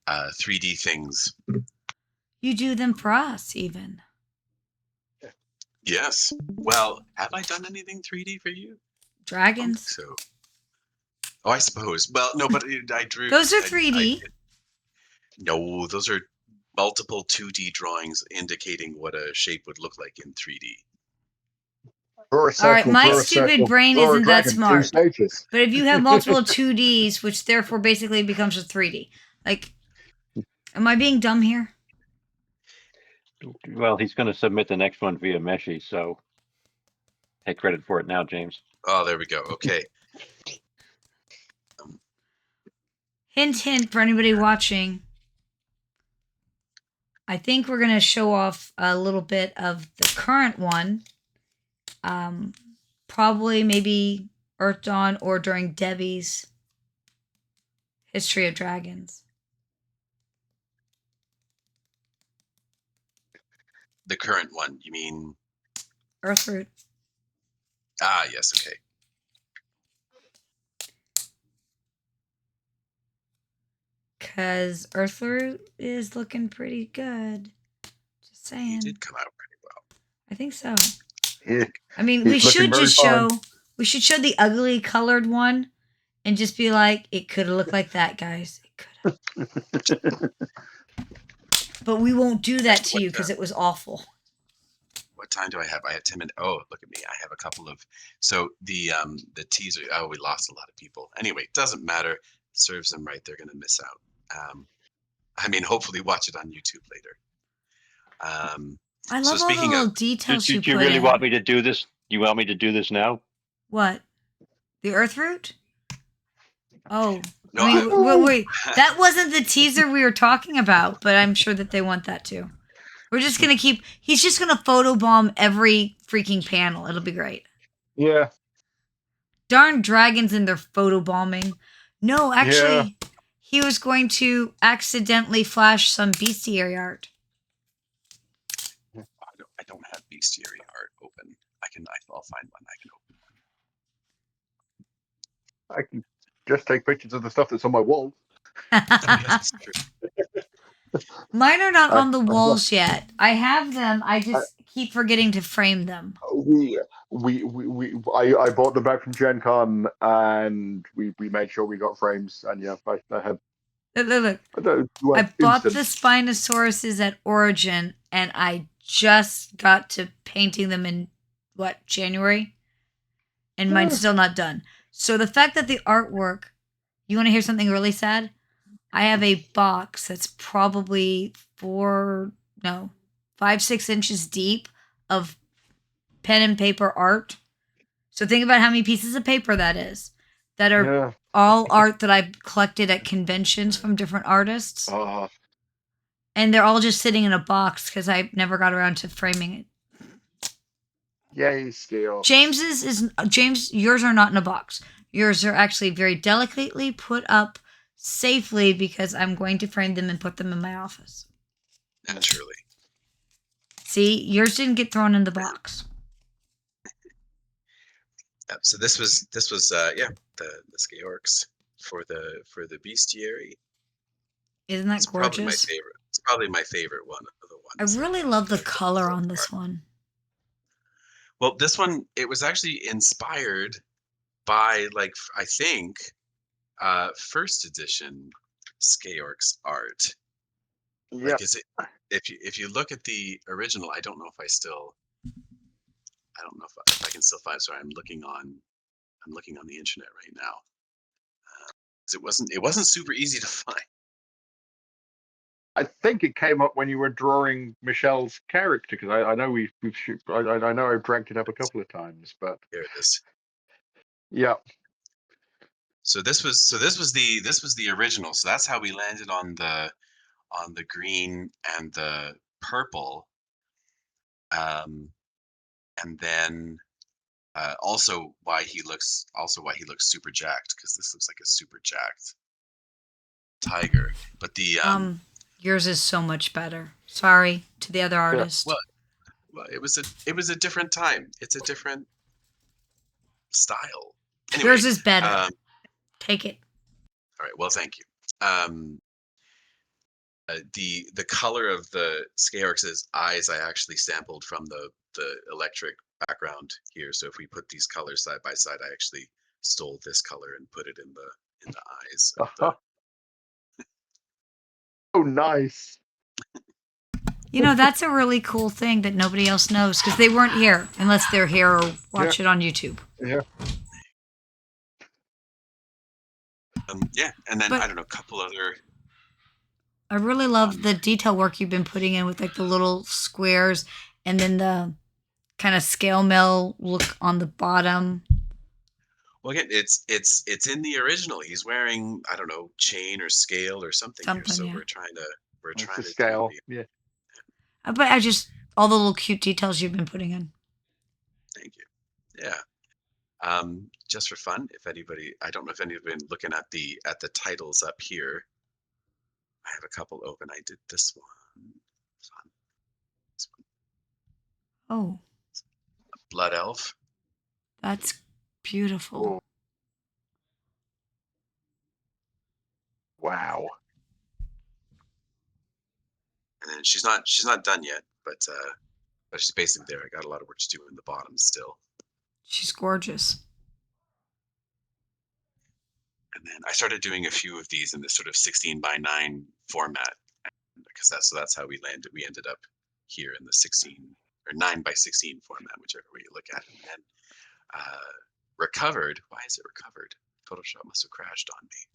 3D things. You do them for us, even. Yes. Well, have I done anything 3D for you? Dragons. So. Oh, I suppose. Well, no, but I drew. Those are 3D. No, those are multiple 2D drawings indicating what a shape would look like in 3D. All right, my stupid brain isn't that smart. But if you have multiple 2Ds, which therefore basically becomes a 3D, like, am I being dumb here? Well, he's going to submit the next one via Meshi, so take credit for it now, James. Oh, there we go. Okay. Hint, hint for anybody watching. I think we're going to show off a little bit of the current one. Probably maybe Earthdawn or during Debbie's History of Dragons. The current one, you mean? Earthroot. Ah, yes, okay. Because Earthroot is looking pretty good. Just saying. He did come out pretty well. I think so. Yeah. I mean, we should show the ugly colored one and just be like, it could have looked like that, guys. It could have. But we won't do that to you because it was awful. What time do I have? I have 10 minutes. Oh, look at me. I have a couple of. So the teaser. Oh, we lost a lot of people. Anyway, it doesn't matter. Serves them right. They're going to miss out. I mean, hopefully watch it on YouTube later. I love all the little details you put in. Do you really want me to do this? You want me to do this now? What? The Earthroot? Oh. No, I mean, wait. That wasn't the teaser we were talking about, but I'm sure that they want that too. We're just going to he's just going to photobomb every freaking panel. It'll be great. Yeah. Darn dragons and their photobombing. No, actually, he was going to accidentally flash some bestiary art. I don't have bestiary art open. I'll find one. I can open one. I can just take pictures of the stuff that's on my wall. Yes, Mine are not on the walls yet. I have them. I just keep forgetting to frame them. I bought them back from Gen Con and we made sure we got frames. And yeah, I have. Look. I bought the Spinosauruses at Origin and I just got to painting them in January? And mine's still not done. So the fact that the artwork, you want to hear something really sad? I have a box that's probably 5, 6 inches deep of pen and paper art. So think about how many pieces of paper that is. That are Yeah. all art that I've collected at conventions from different artists. Oh, And they're all just sitting in a box because I never got around to framing it. yay, Steel. James, yours are not in a box. Yours are actually very delicately put up safely because I'm going to frame them and put them in my office. Naturally. See, yours didn't get thrown in the box. So this was the Skeorks for the bestiary. Isn't that It's probably my gorgeous? favorite. It's probably my favorite one of the I ones. really love the that I've done color so on far. this one. Well, this one, it was actually inspired by, like, I think, first edition Skeorks art. Yeah. Like, is it, if you look at the original, I don't know if I can still find. Sorry, I'm looking on the internet right now. 'Cause it wasn't super easy to find. I think it came up when you were drawing Michelle's character, because I know I know I've dragged it up a couple of times, but Here it is. yeah. So this was the original. So that's how we landed on the green and the purple. And then also why he looks super jacked, because this looks like a super jacked tiger. But the Yours is so much better. Sorry to the other artist. well, it was a different time. It's a different style. Anyway, Yours is better. Take it. all right. Well, thank you. The color of the Skeorks' eyes I actually sampled from the electric background here. So if we put these colors side by side, I actually stole this color and put it in the eyes. Oh, nice. You know, that's a really cool thing that nobody else knows because they weren't here unless they're here or watch it on YouTube. Yeah. Yeah, and then But- I don't know, a couple other. I really love the detail work you've been putting in with like the little squares and then the kind of scale mill look on the bottom. Well, again, it's in the original. He's wearing, I don't know, chain or scale or something here. So Yeah. we're trying It's to a scale. Yeah. But all the little cute details you've been putting in. Thank you. Yeah. Just for fun, if anybody, I don't know if anybody's been looking at the titles up here. I have a couple open. I did this one. This one. Oh, Blood Elf. that's beautiful. Oh. Wow. And then she's not done yet, but she's basically there. I got a lot of work to do in the bottom still. She's gorgeous. And then I started doing a few of these in this sort of 16:9 format, because that's how we landed. We ended up here in the 16 or 9:16 format, whichever way you look at it. And then recovered. Why is it recovered? Photoshop must have crashed on me.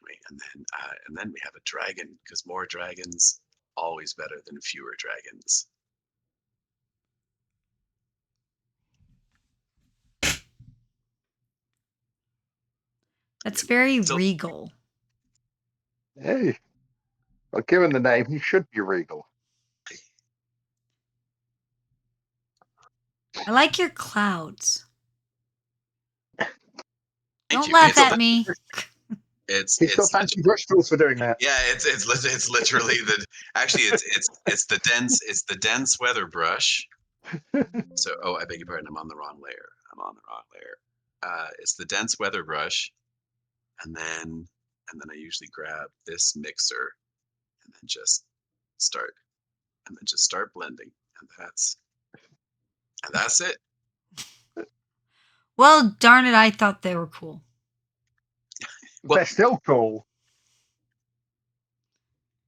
Anyway, and then we have a dragon, because more dragons always better than fewer dragons. That's very regal. Hey. Well, given the name, he should be regal. I like your clouds. Don't you. laugh at me. He's got fancy brush tools for doing that. Yeah, it's literally it's the dense weather brush. So I beg your pardon, I'm on the wrong layer. It's the dense weather brush, and then I usually grab this mixer and then just start blending, and that's it. Well, darn it, I thought they were cool. Well, they're still cool.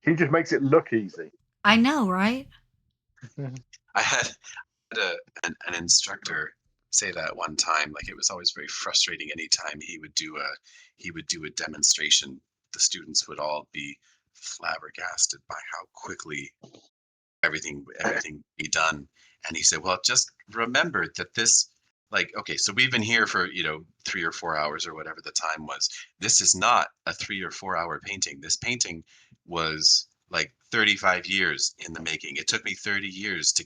He just makes it look easy. I know, right? I had an instructor say that one time. Like it was always very frustrating. Anytime he would do a demonstration, the students would all be flabbergasted by how quickly everything be done. And he said, well, just remember that this, like, okay, so we've been here for 3 or 4 hours or whatever the time was. This is not a 3 or 4 hour painting. This painting was like 35 years in the making. It took me 30 years to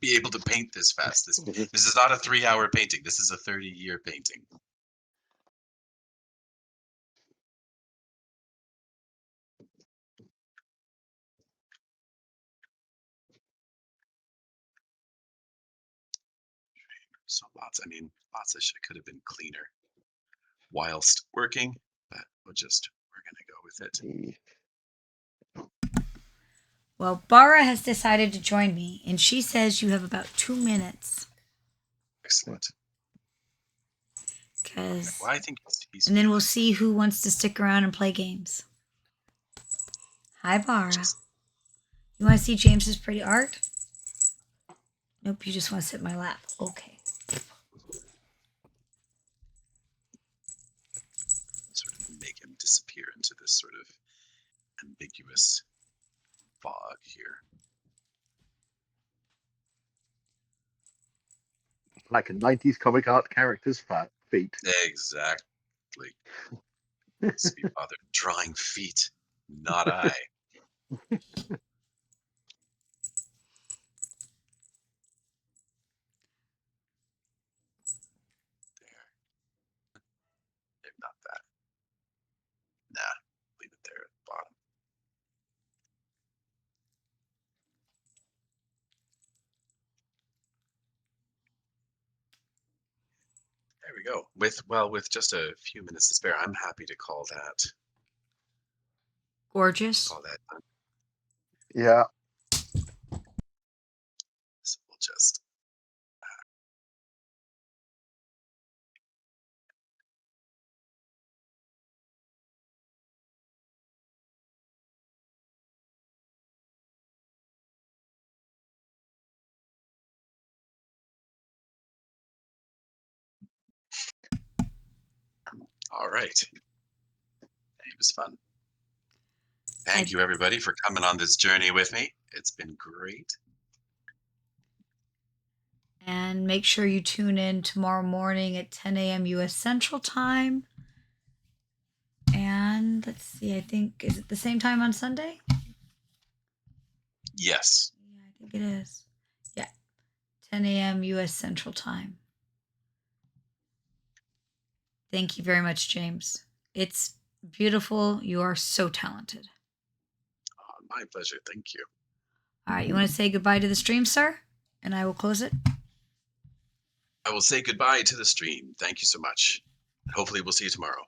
be able to paint this fast. This is not a 3 hour painting. This is a 30-year painting. So lots of shit could have been cleaner whilst working, but we're gonna go with it. Well, Bara has decided to join me, and she says you have about 2 minutes. Excellent. Well, I think he's and then we'll see who wants to stick around and play games. Hi, Bara. You want to see James's pretty art? Nope, you just want to sit in my lap. Okay. Sort of make him disappear into this sort of ambiguous fog here. Like a 90s comic art character's feet. Exactly. Let's be bothered drawing feet, not I. There. Maybe not that. Nah, leave it there at the bottom. There we go. With just a few minutes to spare, I'm happy to call that gorgeous. Call that done. Yeah. So we'll just all right. It was fun. Thank you, everybody, for coming on this journey with me. It's been great. And make sure you tune in tomorrow morning at 10 a.m. U.S. Central Time. And let's see, I think, is it the same time on Sunday? Yes. Yeah, I think it is. Yeah, 10 a.m. U.S. Central Time. Thank you very much, James. It's beautiful. You are so talented. Oh, my pleasure. Thank you. All right, you want to say goodbye to the stream, sir? And I will close it. I will say goodbye to the stream. Thank you so much. Hopefully we'll see you tomorrow.